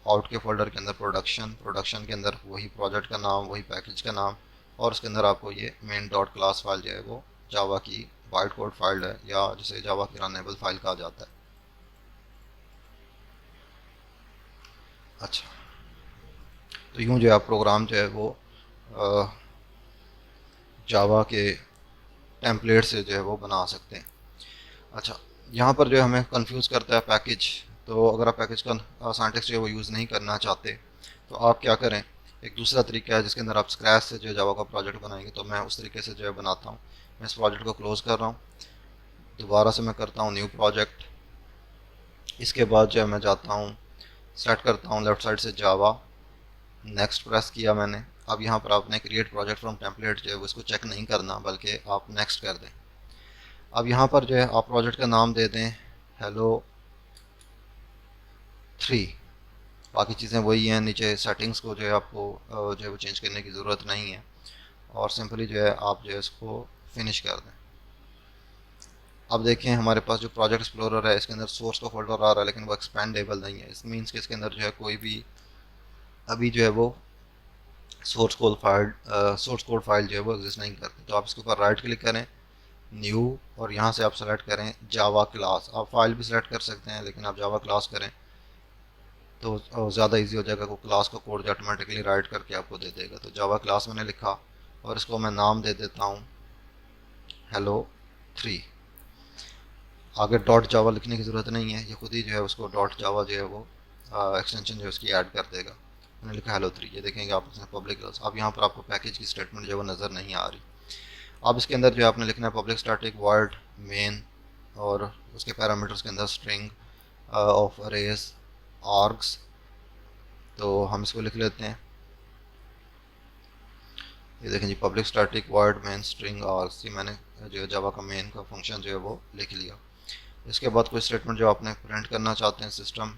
आउट के फोल्डर के अंदर प्रोडक्शन, प्रोडक्शन के अंदर वही प्रोजेक्ट का नाम, वही पैकेज का नाम, और उसके अंदर आपको ये मेन डॉट क्लास फाइल जो है वो जावा की बाइट कोड फाइल है, या जिसे जावा की रनेबल फाइल कहा जाता है। अच्छा, तो यूँ जो है आप प्रोग्राम जो है वो जावा के टेम्पलेट से जो है वो बना सकते हैं। अच्छा, यहाँ पर जो है हमें कंफ्यूज करता है पैकेज। तो अगर आप पैकेज का सिंटैक्स जो है वो यूज़ नहीं करना चाहते तो आप क्या करें, एक दूसरा तरीका है जिसके अंदर आप स्क्रैच से जो है जावा का प्रोजेक्ट बनाएंगे। तो मैं उस तरीके से जो है बनाता हूँ। मैं इस प्रोजेक्ट को क्लोज़ कर रहा हूँ, दोबारा से मैं करता हूँ न्यू प्रोजेक्ट। इसके बाद जो है मैं जाता हूँ, सेलेक्ट करता हूँ लेफ्ट साइड से जावा, नेक्स्ट प्रेस किया मैंने। अब यहाँ पर आपने क्रिएट प्रोजेक्ट फ्रॉम टेम्पलेट जो है वो इसको चेक नहीं करना, बल्कि आप नेक्स्ट कर दें। अब यहाँ पर जो है आप प्रोजेक्ट का नाम दे दें हेलो 3। बाकी चीज़ें वही हैं, नीचे सेटिंग्स को जो है आपको जो है वो चेंज करने की ज़रूरत नहीं है, और सिंपली जो है आप जो है इसको फिनिश कर दें। अब देखें हमारे पास जो प्रोजेक्ट एक्सप्लोरर है इसके अंदर सोर्स का फोल्डर आ रहा है, लेकिन वो एक्सपेंडेबल नहीं है। इस मीन्स कि इसके अंदर जो है कोई भी अभी जो है वो सोर्स कोड फाइल जो है वो एग्जिस्ट नहीं करती। तो आप इसके ऊपर राइट क्लिक करें, न्यू, और यहाँ से आप सेलेक्ट करें जावा क्लास। आप फाइल भी सेलेक्ट कर सकते हैं, लेकिन आप जावा क्लास करें तो ज़्यादा इजी हो जाएगा। को क्लास का कोड जो ऑटोमेटिकली राइट करके आपको दे देगा। तो जावा क्लास मैंने लिखा और इसको मैं नाम दे देता हूँ हेलो 3। आगे डॉट जावा लिखने की ज़रूरत नहीं है, ये खुद ही जो है उसको डॉट जावा जो है वो एक्सटेंशन जो है उसकी ऐड कर देगा। मैंने लिखा हेलो 3, ये देखेंगे आप इसमें पब्लिक क्लास। अब यहाँ पर आपको पैकेज की स्टेटमेंट जो है वो नज़र नहीं आ रही। अब इसके अंदर जो है आपने लिखना है पब्लिक स्टैटिक वर्ड मेन, और उसके पैरामीटर्स के अंदर स्ट्रिंग ऑफ अरेज आर्ग्स। तो हम इसको लिख लेते हैं, ये देखें जी, public static void main string args. ये मैंने जो है जावा का मेन का फंक्शन जो है वो लिख लिया। इसके बाद कोई स्टेटमेंट जो आपने प्रिंट करना चाहते हैं, system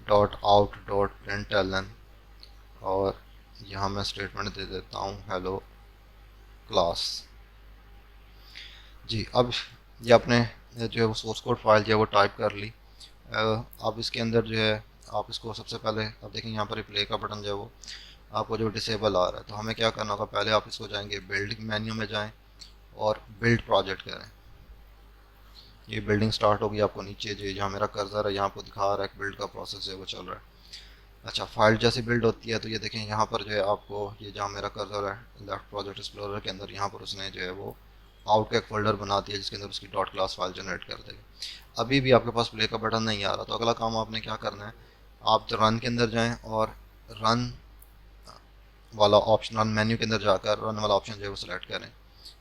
dot out dot print, और यहाँ मैं स्टेटमेंट दे देता हूँ हेलो क्लास। जी, अब ये आपने जो है वो सोर्स कोड फाइल जो है वो टाइप कर ली। अब इसके अंदर जो है आप इसको सबसे पहले, अब देखें यहाँ पर प्ले का बटन जो है वो आपको जो डिसेबल आ रहा है। तो हमें क्या करना होगा, पहले आप इसको जाएंगे बिल्ड मेन्यू में जाएं और बिल्ड प्रोजेक्ट करें। ये बिल्डिंग स्टार्ट होगी आपको नीचे जो जहाँ मेरा कर्सर है यहाँ आपको दिखा रहा है कि बिल्ड का प्रोसेस है वो चल रहा है। अच्छा, फाइल जैसे बिल्ड होती है तो ये देखें यहाँ पर जो है आपको, ये जहाँ मेरा कर्सर है लेफ्ट प्रोजेक्ट एक्सप्लोरर के अंदर, यहाँ पर उसने जो है वो आउट का एक फोल्डर बना दिया जिसके अंदर उसकी डॉट क्लास फाइल जनरेट कर देगा। अभी भी आपके पास प्ले का बटन नहीं आ रहा, तो अगला काम आपने क्या करना है, आप तो रन के अंदर जाएं और रन वाला ऑप्शन, रन मेन्यू के अंदर जाकर रन वाला ऑप्शन जो है वो सिलेक्ट करें,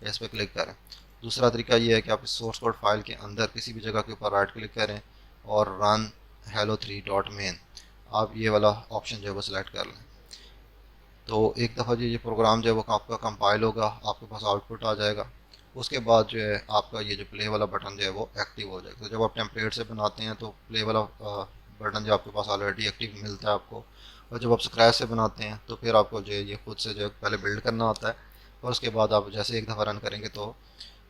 इस पर क्लिक करें। दूसरा तरीका ये है कि आप इस सोर्स कोड फाइल के अंदर किसी भी जगह के ऊपर राइट क्लिक करें और रन हेलो 3 डॉट मेन, आप ये वाला ऑप्शन जो है वो सिलेक्ट कर लें। तो एक दफ़ा जो ये प्रोग्राम जो है वो आपका कंपाइल होगा, आपके पास आउटपुट आ जाएगा। उसके बाद जो है आपका ये जो प्ले वाला बटन जो है वो एक्टिव हो जाएगा। तो जब आप टेम्पलेट से बनाते हैं तो प्ले वाला बटन जो आपके पास ऑलरेडी एक्टिव मिलता है आपको, और जब आप स्क्रैच से बनाते हैं तो फिर आपको जो है ये खुद से जो है पहले बिल्ड करना होता है, और उसके बाद आप जैसे एक दफ़ा रन करेंगे तो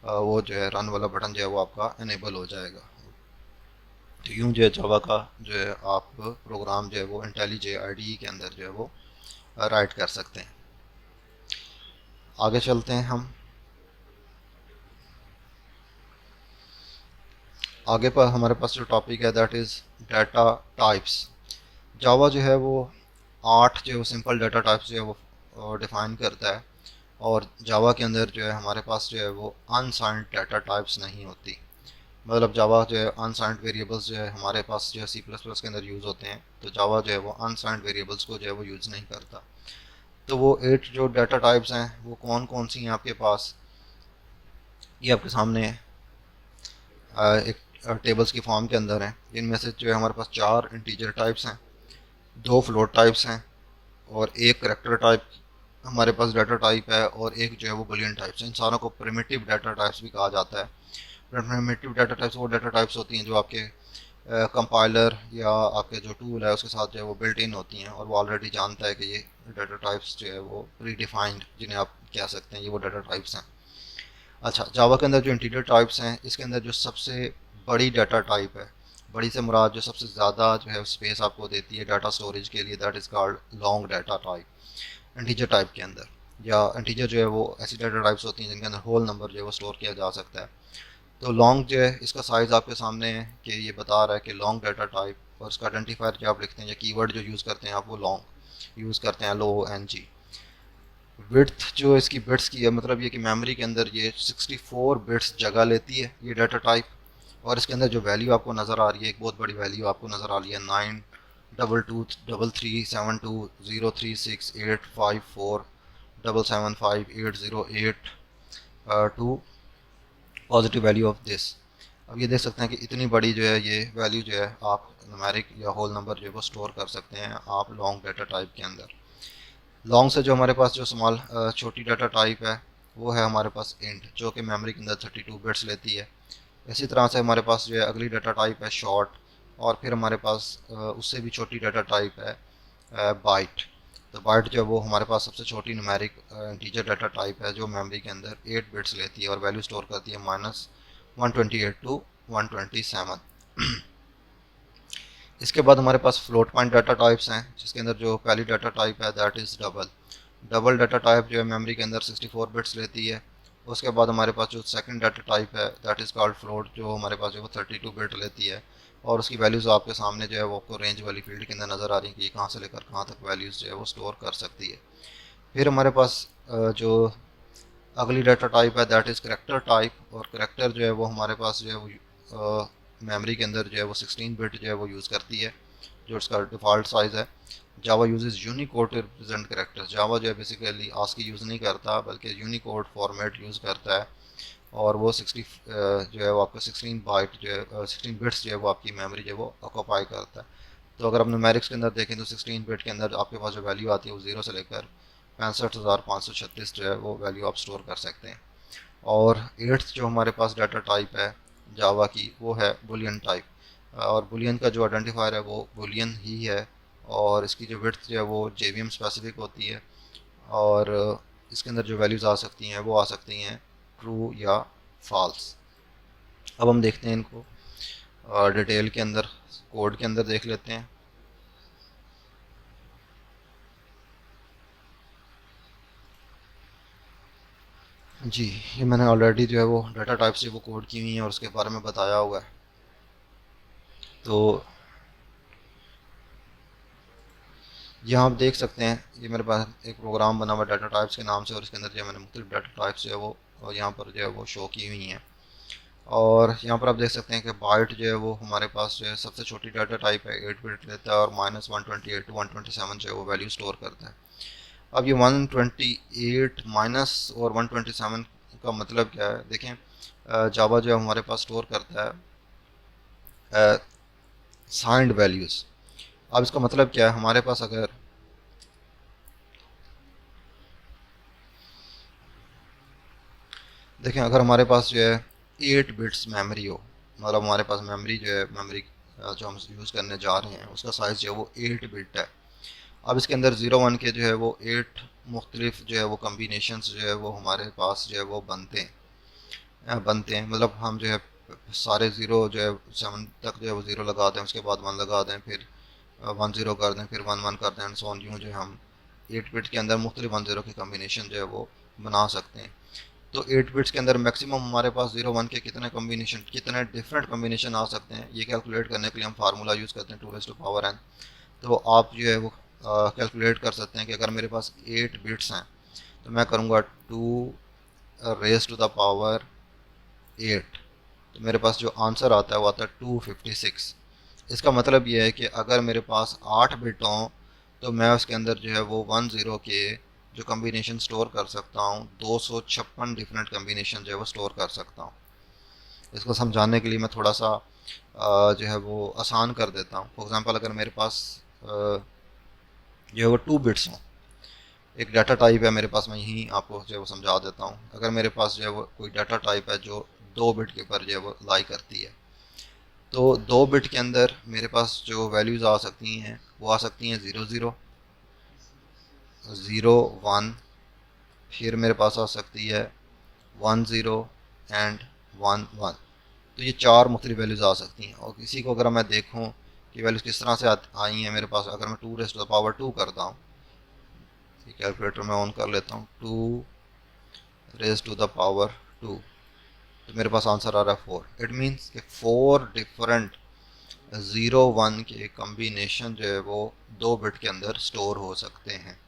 वो जो है रन वाला बटन जो है वो आपका इनेबल हो जाएगा। तो यूँ जो है जावा का जो है आप प्रोग्राम जो है वो इंटेलिजे IDE के अंदर जो है वो राइट कर सकते हैं। आगे चलते हैं हम। आगे पर हमारे पास जो टॉपिक है दैट इज़ डाटा टाइप्स। जावा जो है वो 8 जो सिंपल डाटा टाइप्स जो है वो डिफ़ाइन करता है, और जावा के अंदर जो है हमारे पास जो है वो अनसाइंड डाटा टाइप्स नहीं होती। मतलब जावा जो है अनसाइंड वेरिएबल्स जो है हमारे पास जो है C++ के अंदर यूज़ होते हैं, तो जावा जो है वो अनसाइंड वेरिएबल्स को जो है वो यूज़ नहीं करता। तो वो 8 जो डाटा टाइप्स हैं वो कौन कौन सी हैं आपके पास, ये आपके सामने एक टेबल्स की फॉर्म के अंदर हैं। इनमें से जो है हमारे पास 4 इंटीजर टाइप्स हैं, 2 फ्लोट टाइप्स हैं, और एक करेक्टर टाइप हमारे पास डाटा टाइप है, और एक जो है वो बुलियन टाइप्स है। इन सारों को प्रिमिटिव डाटा टाइप्स भी कहा जाता है। प्रिमिटिव डाटा टाइप्स वो डाटा टाइप्स होती हैं जो आपके कंपाइलर या आपके जो टूल है उसके साथ जो है वो बिल्ट इन होती हैं, और वो ऑलरेडी जानता है कि ये डाटा टाइप्स जो है वो प्री डिफाइंड जिन्हें आप कह सकते हैं, ये वो डाटा टाइप्स हैं। अच्छा, जावा के अंदर जो इंटीरियर टाइप्स हैं, इसके अंदर जो सबसे बड़ी डाटा टाइप है, बड़ी से मुराद जो सबसे ज़्यादा जो है स्पेस आपको देती है डाटा स्टोरेज के लिए, that is called long data type. Integer type के अंदर, या इंटीजर जो है वो ऐसी डाटा टाइप्स होती हैं जिनके अंदर होल नंबर जो है वो स्टोर किया जा सकता है। तो लॉन्ग जो है इसका साइज़ आपके सामने है कि ये बता रहा है कि लॉन्ग डाटा टाइप और उसका आइडेंटिफायर जो आप लिखते हैं या कीवर्ड जो यूज़ करते हैं आप वो लॉन्ग यूज़ करते हैं, LONG। विड्थ जो इसकी बिट्स की है, मतलब ये कि मेमोरी के अंदर ये 64 बिट्स जगह लेती है ये डाटा टाइप। और इसके अंदर जो वैल्यू आपको नज़र आ रही है, एक बहुत बड़ी वैल्यू आपको नज़र आ रही है 9222336854775808 पॉजिटिव वैल्यू ऑफ दिस। अब ये देख सकते हैं कि इतनी बड़ी जो है ये वैल्यू जो है आप न्यूमेरिक या होल नंबर जो है वो स्टोर कर सकते हैं आप लॉन्ग डाटा टाइप के अंदर। लॉन्ग से जो हमारे पास जो स्मॉल छोटी डाटा टाइप है वो है हमारे पास इंट, जो कि मेमोरी के अंदर 32 बिट्स लेती है। इसी तरह से हमारे पास जो है अगली डाटा टाइप है शॉर्ट, और फिर हमारे पास उससे भी छोटी डाटा टाइप है बाइट। तो बाइट जो है वो हमारे पास सबसे छोटी न्यूमेरिक इंटीजर डाटा टाइप है जो मेमोरी के अंदर 8 बिट्स लेती है और वैल्यू स्टोर करती है -128 टू 127। इसके बाद हमारे पास फ्लोट पॉइंट डाटा टाइप्स हैं, जिसके अंदर जो पहली डाटा टाइप है that is double. Double data type जो है मेमोरी के अंदर 64 बिट्स लेती है। उसके बाद हमारे पास जो सेकंड डाटा टाइप है दैट इज़ कॉल्ड फ्लोट, जो हमारे पास जो वो 32 बिट लेती है। और उसकी वैल्यूज़ आपके सामने जो है वो आपको रेंज वाली फील्ड के अंदर नज़र आ रही है कि ये कहाँ से लेकर कहाँ तक वैल्यूज़ जो है वो स्टोर कर सकती है। फिर हमारे पास जो अगली डाटा टाइप है दैट इज़ करेक्टर टाइप, और करेक्टर जो है वो हमारे पास जो है वो मेमोरी के अंदर जो है वो 16 बिट जो है वो यूज़ करती है, जो इसका डिफ़ॉल्ट साइज़ है। Java uses Unicode to represent characters. Java जो है बेसिकली आस्की यूज़ नहीं करता बल्कि यूनिकोड फॉर्मेट यूज़ करता है, और वो 60 जो है वो आपका 16 बाइट जो है 16 बिट्स जो है वो आपकी मेमोरी जो है वो ऑक्यूपाई करता है। तो अगर हम न्यूमेरिक्स के अंदर देखें तो 16 बिट के अंदर आपके पास जो वैल्यू आती है वो 0 से लेकर 65,536 जो है वो वैल्यू आप स्टोर कर सकते हैं। और एट्थ जो हमारे पास डाटा टाइप है जावा की वो है बुलियन टाइप, और बुलियन का जो आइडेंटिफायर है वो बुलियन ही है, और इसकी जो विड्थ जो है वो JVM स्पेसिफिक होती है। और इसके अंदर जो वैल्यूज़ आ सकती हैं वो आ सकती हैं ट्रू या फॉल्स। अब हम देखते हैं इनको डिटेल के अंदर, कोड के अंदर देख लेते हैं। जी, ये मैंने ऑलरेडी जो है वो डाटा टाइप से वो कोड की हुई है और उसके बारे में बताया हुआ है। तो यहाँ आप देख सकते हैं ये मेरे पास एक प्रोग्राम बना हुआ डाटा टाइप्स के नाम से, और इसके अंदर जो है मैंने मुख्तलिफ डाटा टाइप्स जो है वो और यहाँ पर जो है वो शो की हुई हैं। और यहाँ पर आप देख सकते हैं कि बाइट जो है वो हमारे पास जो है सबसे छोटी डाटा टाइप है, 8 बिट लेता है, और -128 टू 127 जो है वो वैल्यू स्टोर करता है। अब ये 128 माइनस और 127 का मतलब क्या है देखें। जावा जो है हमारे पास स्टोर करता है साइंड वैल्यूज़। अब इसका मतलब क्या है, हमारे पास अगर देखें अगर हमारे पास जो है 8 बिट्स मेमोरी हो, मतलब हमारे पास मेमोरी जो है मेमोरी जो हम यूज़ करने जा रहे हैं उसका साइज़ जो है वो 8 बिट है। अब इसके अंदर 0 1 के जो है वो 8 मुख्तलिफ जो है वो कम्बिनेशंस जो है वो हमारे पास जो है वो बनते हैं मतलब हम जो है सारे ज़ीरो जो है 7 तक जो है वो ज़ीरो लगा दें, उसके बाद 1 लगा दें, फिर 1 0 कर दें, फिर 1 1 कर दें, एंड सो ऑन। यूँ जो है हम 8 बिट के अंदर मुख्तलिफ 1 0 की कम्बिनेशन जो है वो बना सकते हैं। तो 8 बिट्स के अंदर मैक्सिमम हमारे पास 0 1 के कितने डिफरेंट कम्बिनेशन आ सकते हैं, ये कैलकुलेट करने के लिए हम फार्मूला यूज़ करते हैं 2 raised to power n। तो आप जो है वो कैलकुलेट कर सकते हैं कि अगर मेरे पास 8 बिट्स हैं तो मैं करूँगा 2 raised to the power 8, तो मेरे पास जो आंसर आता है वो आता है 256। इसका मतलब ये है कि अगर मेरे पास 8 बिट हों तो मैं उसके अंदर जो है वो 1 0 के जो कम्बिनेशन स्टोर कर सकता हूँ 256 डिफरेंट कम्बिनेशन जो है वो स्टोर कर सकता हूँ। इसको समझाने के लिए मैं थोड़ा सा जो है वो आसान कर देता हूँ। फॉर एग्ज़ाम्पल अगर मेरे पास जो है वो 2 बिट्स हों, एक डाटा टाइप है मेरे पास, मैं यहीं आपको जो है वो समझा देता हूँ। अगर मेरे पास जो है वो कोई डाटा टाइप है जो 2 बिट के ऊपर जो है वो लाई करती है, तो 2 बिट के अंदर मेरे पास जो वैल्यूज़ आ सकती हैं वो आ सकती हैं 0 0 0 1, फिर मेरे पास आ सकती है 1 0 एंड 1 1। तो ये 4 मुख्तलिफ वैल्यूज़ आ सकती हैं। और किसी को अगर मैं देखूँ कि वैल्यूज़ किस तरह से आई हैं मेरे पास, अगर मैं 2 raised to the power 2 करता हूँ, कैलकुलेटर में ऑन कर लेता हूँ, 2 raised to the power 2, तो मेरे पास आंसर आ रहा है 4। इट मीन्स कि 4 डिफरेंट ज़ीरो वन के कम्बिनेशन जो है वो 2 बिट के अंदर स्टोर हो सकते हैं।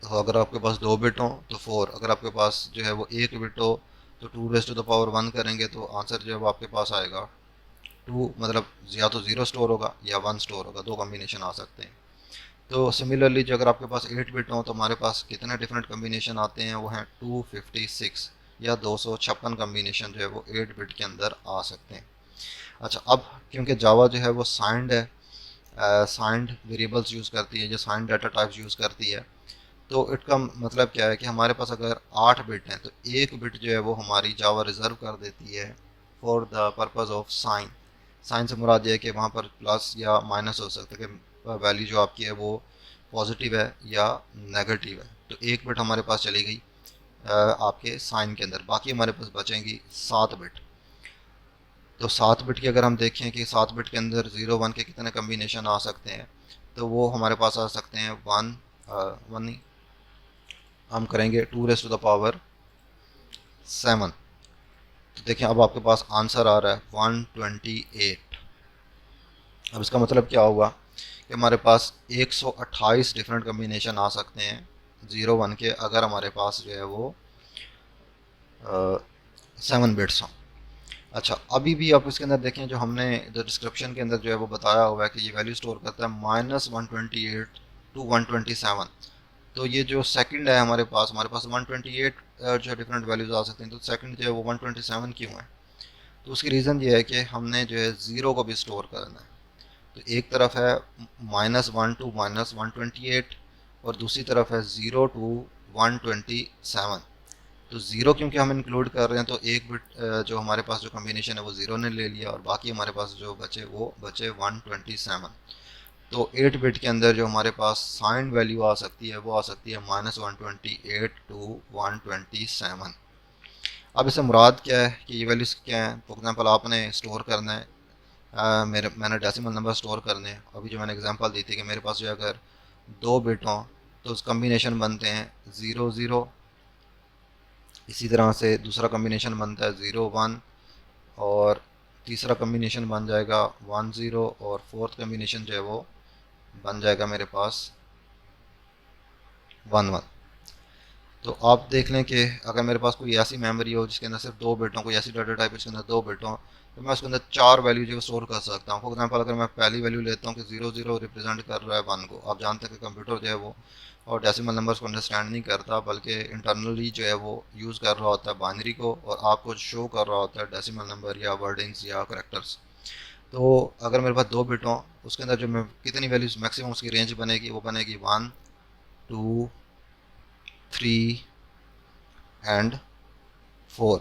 तो अगर आपके पास 2 बिट हो तो 4, अगर आपके पास जो है वो 1 बिट हो तो 2 रेज़ टू द पावर 1 करेंगे तो आंसर जो है वो आपके पास आएगा 2, मतलब या तो 0 स्टोर होगा या 1 स्टोर होगा, 2 कम्बिनेशन आ सकते हैं। तो सिमिलरली जो अगर आपके पास 8 बिट हो तो हमारे पास कितने डिफरेंट कम्बिनेशन आते हैं, वो हैं 256 या 256 कम्बिनेशन जो है वो 8 बिट के अंदर आ सकते हैं। अच्छा, अब क्योंकि जावा जो है वो साइंड है, साइंड वेरिएबल्स यूज़ करती है, जो साइंड डाटा टाइप्स यूज़ करती है, तो इसका मतलब क्या है कि हमारे पास अगर 8 बिट हैं तो 1 बिट जो है वो हमारी जावा रिजर्व कर देती है for the purpose of sign. Sign से मुराद ये है कि वहाँ पर प्लस या माइनस हो सकता है कि वैल्यू जो आपकी है वो पॉजिटिव है या नेगेटिव है। तो 1 बिट हमारे पास चली गई आपके साइन के अंदर, बाकी हमारे पास बचेंगी 7 बिट। तो 7 बिट की अगर हम देखें कि 7 बिट के अंदर 0 1 के कितने कम्बिनेशन आ सकते हैं, तो वो हमारे पास आ सकते हैं 1, 1 हम करेंगे 2 रेज़ टू द पावर 7। तो देखें अब आपके पास आंसर आ रहा है 128। अब इसका मतलब क्या हुआ कि हमारे पास 128 डिफरेंट कम्बिनेशन आ सकते हैं 0 1 के, अगर हमारे पास जो है वो 7 बिट्स हों। अच्छा, अभी भी आप इसके अंदर देखें, जो हमने जो डिस्क्रिप्शन के अंदर जो है वो बताया हुआ है कि ये वैल्यू स्टोर करता है -128 to 127। तो ये जो सेकंड है हमारे पास 128 जो डिफरेंट वैल्यूज आ सकते हैं, तो सेकंड जो है वो 127 क्यों है? तो उसकी रीज़न ये है कि हमने जो है ज़ीरो को भी स्टोर करना है। तो एक तरफ है -1 to -128 और दूसरी तरफ है 0 to 127। तो ज़ीरो क्योंकि हम इंक्लूड कर रहे हैं तो 1 बिट जो हमारे पास जो कम्बिनेशन है वो ज़ीरो ने ले लिया और बाकी हमारे पास जो बचे वो बचे 127। तो 8 बिट के अंदर जो हमारे पास साइन वैल्यू आ सकती है वो आ सकती है -128 to 127। अब इससे मुराद क्या है कि ये वैल्यूज़ क्या है? फॉर एग्जांपल आपने स्टोर करना है, मैंने डेसिमल नंबर स्टोर करने हैं। अभी जो मैंने एग्जांपल दी थी कि मेरे पास जो अगर 2 बिट हों तो उस कम्बिनेशन बनते हैं 0 0, इसी तरह से दूसरा कम्बिनेशन बनता है 0 1, और तीसरा कम्बिनेशन बन जाएगा 1 0, और फोर्थ कम्बिनेशन जो है वो बन जाएगा मेरे पास 1 1। तो आप देख लें कि अगर मेरे पास कोई ऐसी मेमोरी हो जिसके अंदर सिर्फ 2 बिट हो, कोई ऐसी डाटा टाइप जिसके अंदर 2 बिट हो, तो मैं उसके अंदर 4 वैल्यू जो स्टोर कर सकता हूँ। फॉर एग्जांपल अगर मैं पहली वैल्यू लेता हूँ कि 0 0 रिप्रेजेंट कर रहा है 1 को, आप जानते हैं कि कंप्यूटर जो है वो और डेसिमल नंबर्स को अंडरस्टैंड नहीं करता, बल्कि इंटरनली जो है वो यूज़ कर रहा होता है बाइनरी को, और आपको शो कर रहा होता है डेसिमल नंबर या वर्डिंग्स या करेक्टर्स। तो अगर मेरे पास 2 बिट हो, उसके अंदर जो मैं कितनी वैल्यूज मैक्सिमम उसकी रेंज बनेगी, वो बनेगी 1 2 3 एंड 4।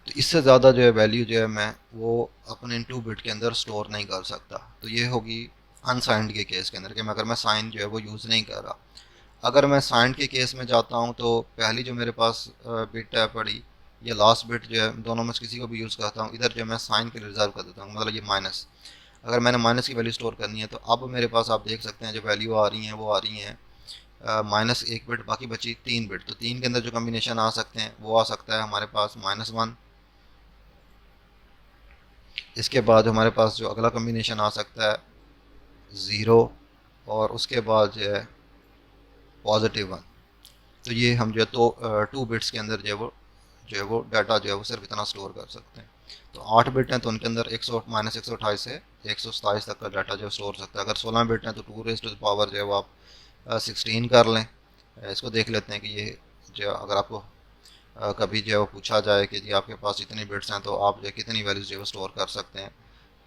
तो इससे ज़्यादा जो है वैल्यू जो है मैं वो अपने 2 बिट के अंदर स्टोर नहीं कर सकता। तो ये होगी अनसाइंड के केस के अंदर कि मैं अगर मैं साइन जो है वो यूज़ नहीं कर रहा। अगर मैं साइंड के केस में जाता हूँ तो पहली जो मेरे पास बिट है पड़ी, या लास्ट बिट जो है, दोनों में से किसी को भी यूज़ करता हूँ, इधर जो मैं साइन के लिए रिजर्व कर देता हूँ, मतलब ये माइनस। अगर मैंने माइनस की वैल्यू स्टोर करनी है तो अब मेरे पास आप देख सकते हैं जो वैल्यू आ रही हैं वो आ रही हैं -1 बिट, बाकी बची 3 बिट। तो 3 के अंदर जो कम्बिनेशन आ सकते हैं वो आ सकता है हमारे पास -1। इसके बाद हमारे पास जो अगला कम्बिनेशन आ सकता है 0, और उसके बाद जो है +1। तो ये हम जो है तो 2 बिट्स के अंदर जो है वो डाटा जो है वो सिर्फ इतना स्टोर कर सकते हैं। तो 8 बिट हैं तो उनके अंदर 128 से 127 तक का डाटा जो स्टोर हो सकता है। अगर 16 बिट हैं तो 2 रेज़ टू द पावर जो है वो आप 16 कर लें। इसको देख लेते हैं कि ये जो अगर आपको कभी जो है वो पूछा जाए कि जी आपके पास इतनी बिट्स हैं तो आप जो कितनी वैल्यूज जो है वो स्टोर कर सकते हैं,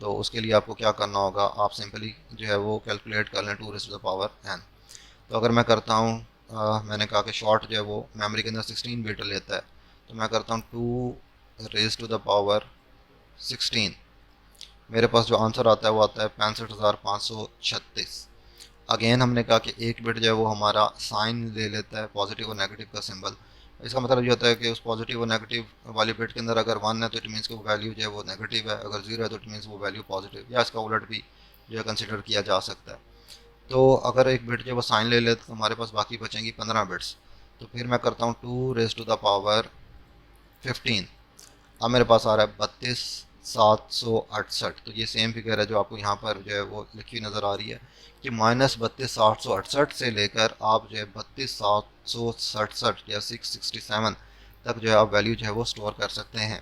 तो उसके लिए आपको क्या करना होगा, आप सिंपली जो है वो कैलकुलेट कर लें 2 raise to the power n। तो अगर मैं करता हूँ, मैंने कहा कि शॉर्ट जो है वो मेमोरी के अंदर 16 बिट लेता है, तो मैं करता हूँ 2 रेज़ टू द पावर 16। मेरे पास जो आंसर आता है वो आता है 65,536। अगेन हमने कहा कि 1 बिट जो है वो हमारा साइन ले लेता है, पॉजिटिव और नेगेटिव का सिंबल। इसका मतलब ये होता है कि उस पॉजिटिव और नेगेटिव वाली बिट के अंदर अगर 1 है तो इट मीन्स कि वो वैल्यू जो है वो नेगेटिव है, अगर 0 है तो इट मीन्स वो वैल्यू पॉजिटिव, या इसका उलट भी जो है कंसिडर किया जा सकता है। तो अगर 1 बिट जो वो साइन ले ले तो हमारे पास बाकी बचेंगी 15 बिट्स। तो फिर मैं करता हूँ 2 रेज़ टू द पावर 15। अब मेरे पास आ रहा है 32,68। तो ये सेम फिगर है जो आपको यहाँ पर जो है वो लिखी हुई नज़र आ रही है कि -32,868 से लेकर आप जो है 32,767 या 667 तक जो है आप वैल्यू जो है वो स्टोर कर सकते हैं।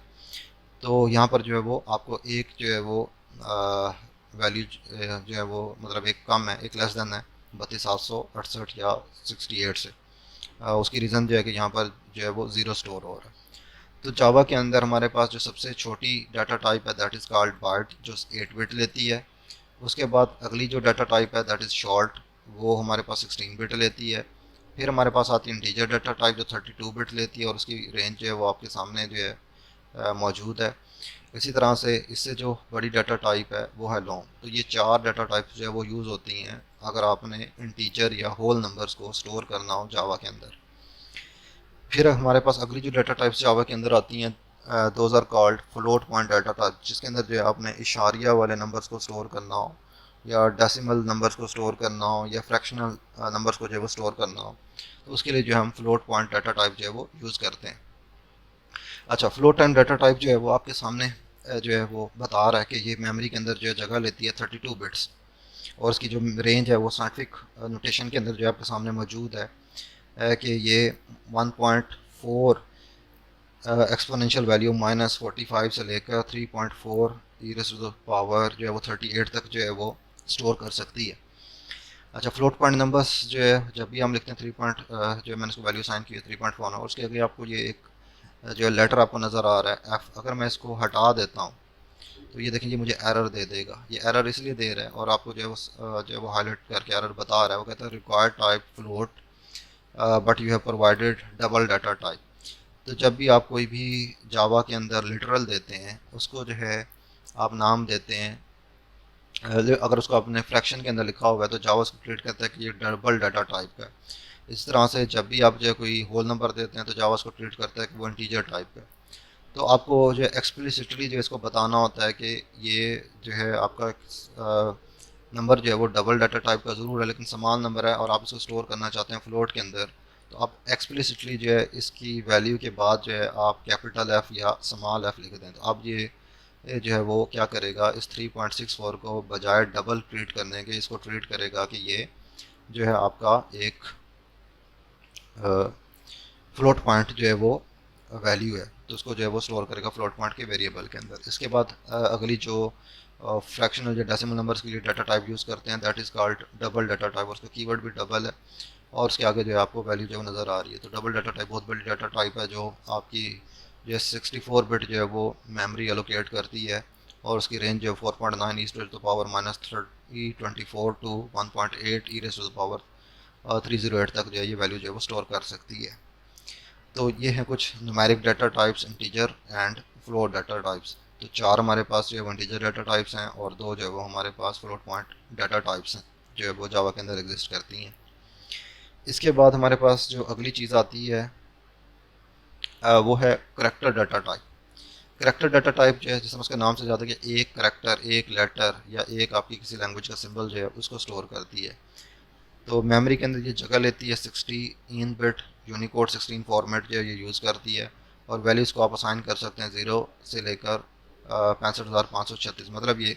तो यहाँ पर जो है वो आपको एक जो है वो वैल्यू जो है वो मतलब एक कम है, एक लेस देन है 32,768 या 68 से। उसकी रीज़न जो है कि यहाँ पर जो है वो ज़ीरो स्टोर हो रहा है। तो जावा के अंदर हमारे पास जो सबसे छोटी डाटा टाइप है दैट इज़ कॉल्ड बार्ट, जो 8 बिट लेती है। उसके बाद अगली जो डाटा टाइप है दैट इज़ शॉर्ट, वो हमारे पास 16 बिट लेती है। फिर हमारे पास आती है इंटीजर डाटा टाइप जो 32 बिट लेती है और उसकी रेंज जो है वो आपके सामने जो है मौजूद है। इसी तरह से इससे जो बड़ी डाटा टाइप है वो है लॉन्ग। तो ये चार डाटा टाइप जो है वो यूज़ होती हैं अगर आपने इंटीजर या होल नंबर्स को स्टोर करना हो जावा के अंदर। फिर हमारे पास अगली जो डाटा टाइप्स जावा के अंदर आती हैं those are called float point data type, जिसके अंदर जो है आपने इशारिया वाले नंबर्स को स्टोर करना हो या डेसिमल नंबर्स को स्टोर करना हो या फ्रैक्शनल नंबर्स को जो है वो स्टोर करना हो। तो उसके लिए जो है हम फ्लोट पॉइंट डाटा टाइप जो है वो यूज़ करते हैं। अच्छा, फ्लोट टाइम डाटा टाइप जो है वो आपके सामने जो है वो बता रहा है कि ये मेमोरी के अंदर जो है जगह लेती है 32 बिट्स और इसकी जो रेंज है वो साइंटिफिक नोटेशन के अंदर जो है आपके सामने मौजूद है कि ये 1.4 एक्सपोनेंशियल वैल्यू -45 से लेकर 3.4 E raise to the power जो है वो 38 तक जो है वो स्टोर कर सकती है। अच्छा, फ्लोट पॉइंट नंबर्स जो है जब भी हम लिखते हैं 3 पॉइंट जो है मैंने उसको वैल्यू साइन की है 3.4 और उसके आगे आपको ये एक जो है लेटर आपको नज़र आ रहा है एफ। अगर मैं इसको हटा देता हूँ तो ये देखें ये मुझे एरर दे देगा। ये एरर इसलिए दे रहा है और आपको जो है वो जो है वो हाईलाइट करके एरर बता रहा है। वो कहता है required type float but you have provided double data type. तो जब भी आप कोई भी जावा के अंदर लिटरल देते हैं उसको जो है आप नाम देते हैं अगर उसको आपने फ्रैक्शन के अंदर लिखा हुआ है तो जावा उसको ट्रीट करता है कि ये डबल डाटा टाइप का है। इस तरह से जब भी आप जो है कोई होल नंबर देते हैं तो जावा उसको ट्रीट करता है कि वो इंटीजर टाइप का है। तो आपको जो एक्सप्लिसिटली जो इसको बताना होता है कि ये जो है आपका नंबर जो है वो डबल डाटा टाइप का ज़रूर है लेकिन समान नंबर है और आप इसको स्टोर करना चाहते हैं फ्लोट के अंदर। तो आप एक्सप्लिसिटली जो है इसकी वैल्यू के बाद जो है आप कैपिटल एफ या स्मॉल एफ लिख दें। तो आप ये जो है वो क्या करेगा, इस 3.64 को बजाय डबल ट्रीट करने के इसको ट्रीट करेगा कि ये जो है आपका एक फ्लोट पॉइंट जो है वो वैल्यू है। तो उसको जो है वो स्टोर करेगा फ्लोट पॉइंट के वेरिएबल के अंदर। इसके बाद अगली जो फ्रैक्शनल या डेसिमल नंबर्स के लिए डाटा टाइप यूज़ करते हैं that is called double data type. उसका कीवर्ड भी डबल है और उसके आगे जो है आपको वैल्यू जो नज़र आ रही है। तो डबल डाटा टाइप बहुत बड़ी डाटा टाइप है जो आपकी जो है 64 बिट जो है वो मेमोरी एलोकेट करती है और उसकी रेंज जो है 4.9 e to the power -24 to 1.8 e to the power 308 तक जो है ये वैल्यू जो है वो स्टोर कर सकती है। तो ये हैं कुछ numeric data types, integer and float data types. तो चार हमारे पास जो है इंटीजर डाटा टाइप्स हैं और दो जो है वो हमारे पास फ्लोट पॉइंट डाटा टाइप्स हैं जो है वो जावा के अंदर एग्जिस्ट करती हैं। इसके बाद हमारे पास जो अगली चीज़ आती है वो है character data type. Character data type जो है जिसमें उसके नाम से ज़्यादा कि एक करेक्टर, एक लेटर या एक आपकी किसी लैंग्वेज का सिंबल जो है उसको स्टोर करती है। तो मेमोरी के अंदर ये जगह लेती है 16 बिट यूनिकोड 16 फॉर्मेट जो ये यूज़ करती है और वैल्यूज़ को आप असाइन कर सकते हैं 0 से लेकर 65,536। मतलब ये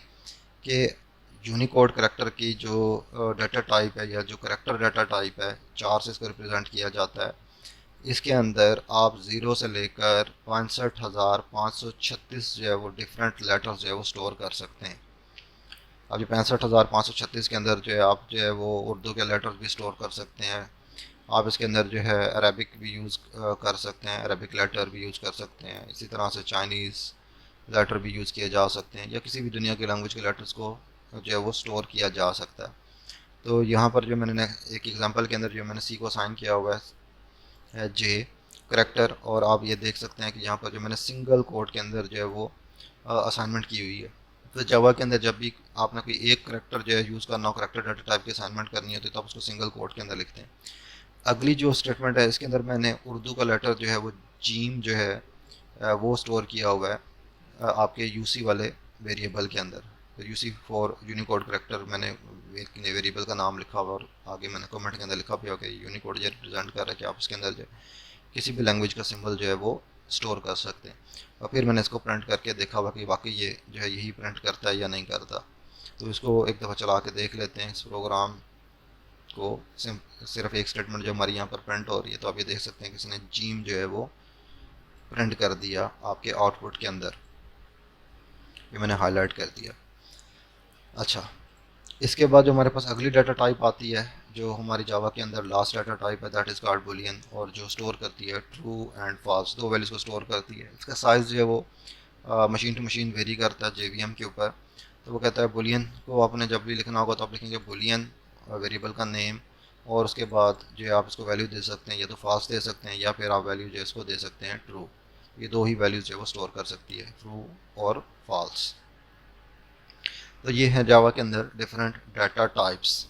कि यूनिकोड करेक्टर की जो डाटा टाइप है या जो करेक्टर डाटा टाइप है 4 से इसको रिप्रेजेंट किया जाता है। इसके अंदर आप 0 से लेकर 65,536 जो है वो डिफरेंट लेटर्स जो है वो स्टोर कर सकते हैं। अब ये 65,536 के अंदर जो है आप जो है वो उर्दू के लेटर्स भी स्टोर कर सकते हैं। आप इसके अंदर जो है अरबिक भी यूज़ कर सकते हैं, अरबिक लेटर भी यूज़ कर सकते हैं। इसी तरह से चाइनीज़ लेटर भी यूज़ किए जा सकते हैं या किसी भी दुनिया की लैंग्वेज के लेटर्स को जो है वो स्टोर किया जा सकता है। तो यहाँ पर जो मैंने एक एग्जांपल के अंदर जो मैंने सी को असाइन किया हुआ है जे करेक्टर और आप ये देख सकते हैं कि यहाँ पर जो मैंने सिंगल कोड के अंदर जो है वो असाइनमेंट की हुई है। तो जावा के अंदर जब भी आपने कोई एक करेक्टर जो है यूज़ करना हो, करेक्टर डाटा टाइप की असाइनमेंट करनी होती है तो आप उसको सिंगल कोड के अंदर लिखते हैं। अगली जो स्टेटमेंट है इसके अंदर मैंने उर्दू का लेटर जो है वो जीम जो है वो स्टोर किया हुआ है आपके यूसी वाले वेरिएबल के अंदर। तो यूसी फॉर यूनिकोड करेक्टर मैंने एक वेरिएबल का नाम लिखा हुआ और आगे मैंने कमेंट के अंदर लिखा भी होगा कि यूनिकोड ये रिप्रेजेंट कर रहा है कि आप उसके अंदर जो किसी भी लैंग्वेज का सिंबल जो है वो स्टोर कर सकते हैं। और फिर मैंने इसको प्रिंट करके देखा हुआ कि वाकई ये जो है यही प्रिंट करता है या नहीं करता। तो इसको एक दफ़ा चला के देख लेते हैं इस प्रोग्राम को। सिर्फ एक स्टेटमेंट जो हमारी यहाँ पर प्रिंट हो रही है, तो आप ये देख सकते हैं कि इसने जीम जो है वो प्रिंट कर दिया आपके आउटपुट के अंदर, ये मैंने हाईलाइट कर दिया। अच्छा, इसके बाद जो हमारे पास अगली डाटा टाइप आती है जो हमारी जावा के अंदर लास्ट डाटा टाइप है, दैट इज़ कॉल्ड बुलियन, और जो स्टोर करती है ट्रू एंड फॉल्स, दो वैल्यूज़ को स्टोर करती है। इसका साइज़ जो है वो मशीन टू मशीन वेरी करता है जेवीएम के ऊपर। तो वो कहता है बुलियन को आपने जब भी लिखना होगा तो आप लिखेंगे बुलियन वेरिएबल का नेम, और उसके बाद जो है आप इसको वैल्यू दे सकते हैं, या तो फॉल्स दे सकते हैं या फिर आप वैल्यू जो है इसको दे सकते हैं ट्रू। ये दो ही वैल्यूज़ जो है वो स्टोर कर सकती है, ट्रू और फॉल्स। तो ये है जावा के अंदर डिफरेंट डाटा टाइप्स।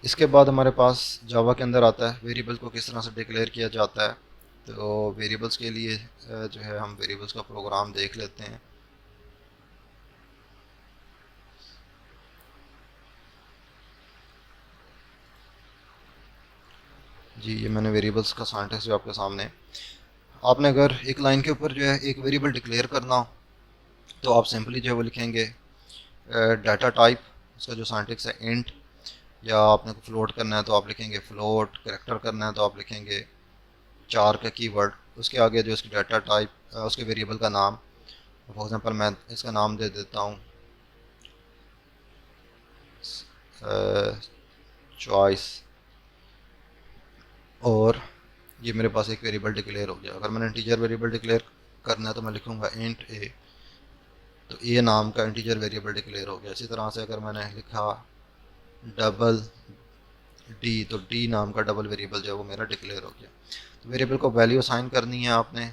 इसके बाद हमारे पास जावा के अंदर आता है वेरिएबल को किस तरह से डिक्लेयर किया जाता है। तो वेरिएबल्स के लिए जो है हम वेरिएबल्स का प्रोग्राम देख लेते हैं। जी, ये मैंने वेरिएबल्स का सिंटैक्स जो आपके सामने। आपने अगर एक लाइन के ऊपर जो है एक वेरिएबल डिक्लेयर करना हो तो आप सिंपली जो है वो लिखेंगे डाटा टाइप, उसका जो सिंटैक्स है इंट, या आपने को फ्लोट करना है तो आप लिखेंगे फ्लोट, करेक्टर करना है तो आप लिखेंगे 4 का कीवर्ड, उसके आगे जो इसकी डाटा टाइप उसके वेरिएबल का नाम। फॉर एग्जांपल मैं इसका नाम दे देता हूँ चॉइस, और ये मेरे पास एक वेरिएबल डिक्लेयर हो गया। अगर मैंने इंटीजर वेरिएबल डिक्लेयर करना है तो मैं लिखूँगा इंट ए, तो ए नाम का इंटीजर वेरिएबल डिक्लेयर हो गया। इसी तरह से अगर मैंने लिखा डबल डी, तो डी नाम का डबल वेरिएबल जो है वो मेरा डिक्लेयर हो गया। तो वेरिएबल को वैल्यू असाइन करनी है आपने,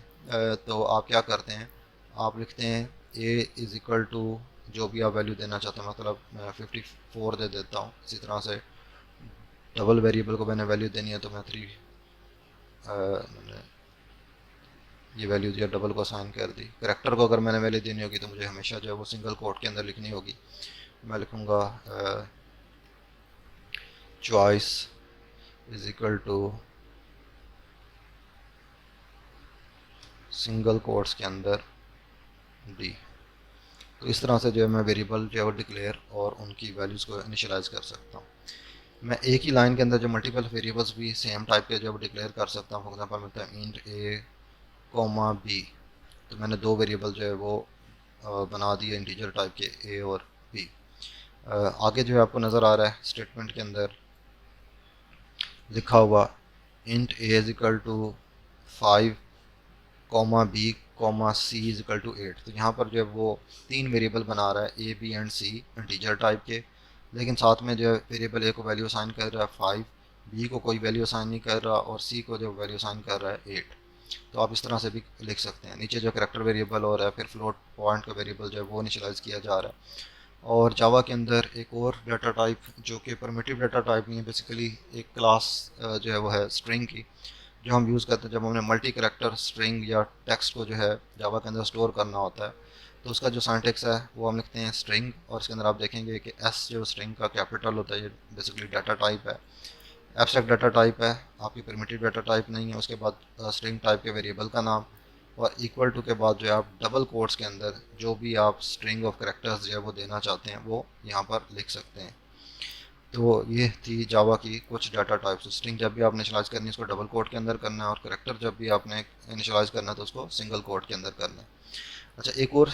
तो आप क्या करते हैं, आप लिखते हैं ए इज़ इक्वल टू जो भी आप वैल्यू देना चाहते हैं, मतलब मैं 54 दे देता हूँ। इसी तरह से डबल वेरिएबल को मैंने वैल्यू देनी है तो मैं 3 मैंने ये वैल्यू जो डबल को असाइन कर दी। करेक्टर को अगर मैंने वैल्यू देनी होगी तो मुझे हमेशा जो है वो सिंगल कोट के अंदर लिखनी होगी। मैं लिखूँगा choice is equal to single quotes के अंदर डी। तो इस तरह से जो है मैं वेरिएबल जो है वो डिक्लेयर और उनकी वैल्यूज़ को इनिशियलाइज कर सकता हूँ। मैं एक ही लाइन के अंदर जो मल्टीपल वेरिएबल्स भी सेम टाइप के जो है डिक्लेयर कर सकता हूँ। फॉर एग्जांपल मिलता है इंट ए कॉमा बी, तो मैंने दो वेरिएबल जो है वो बना दिए इंटीजर टाइप के ए और बी। आगे जो है आपको नज़र आ रहा है स्टेटमेंट के अंदर लिखा हुआ int A is equal to 5 comma B comma C is equal to 8। तो यहाँ पर जो है वो तीन वेरिएबल बना रहा है A B and C integer type के, लेकिन साथ में जो है वेरिएबल ए को वैल्यू असाइन कर रहा है 5, बी को कोई वैल्यू असाइन नहीं कर रहा, और सी को जो वैल्यू असाइन कर रहा है 8। तो आप इस तरह से भी लिख सकते हैं। नीचे जो करेक्टर वेरिएबल हो रहा है, फिर फ्लोट पॉइंट का वेरिएबल जो है वो इनिशियलाइज किया जा रहा है। और जावा के अंदर एक और डाटा टाइप जो कि परमिटिव डाटा टाइप नहीं है, बेसिकली एक क्लास जो है वो है स्ट्रिंग की, जो हम यूज़ करते हैं जब हमने मल्टी करेक्टर स्ट्रिंग या टेक्स्ट को जो है जावा के अंदर स्टोर करना होता है। तो उसका जो सिंटैक्स है वो हम लिखते हैं स्ट्रिंग, और इसके अंदर आप देखेंगे कि एस जो स्ट्रिंग का कैपिटल होता है, ये बेसिकली डाटा टाइप है, एब्स्ट्रैक्ट डाटा टाइप है, आपकी प्रिमिटिव डाटा टाइप नहीं है। उसके बाद स्ट्रिंग टाइप के वेरिएबल का नाम, और इक्वल टू के बाद जो है आप डबल कोट्स के अंदर जो भी आप स्ट्रिंग ऑफ करेक्टर्स जो है वो देना चाहते हैं वो यहाँ पर लिख सकते हैं। तो ये थी जावा की कुछ डाटा टाइप्स। स्ट्रिंग जब भी आपने इनिशियलाइज करनी है उसको डबल कोट के अंदर करना है, और करेक्टर जब भी आपने इनिशियलाइज करना है तो उसको सिंगल कोट के अंदर करना है। अच्छा, एक और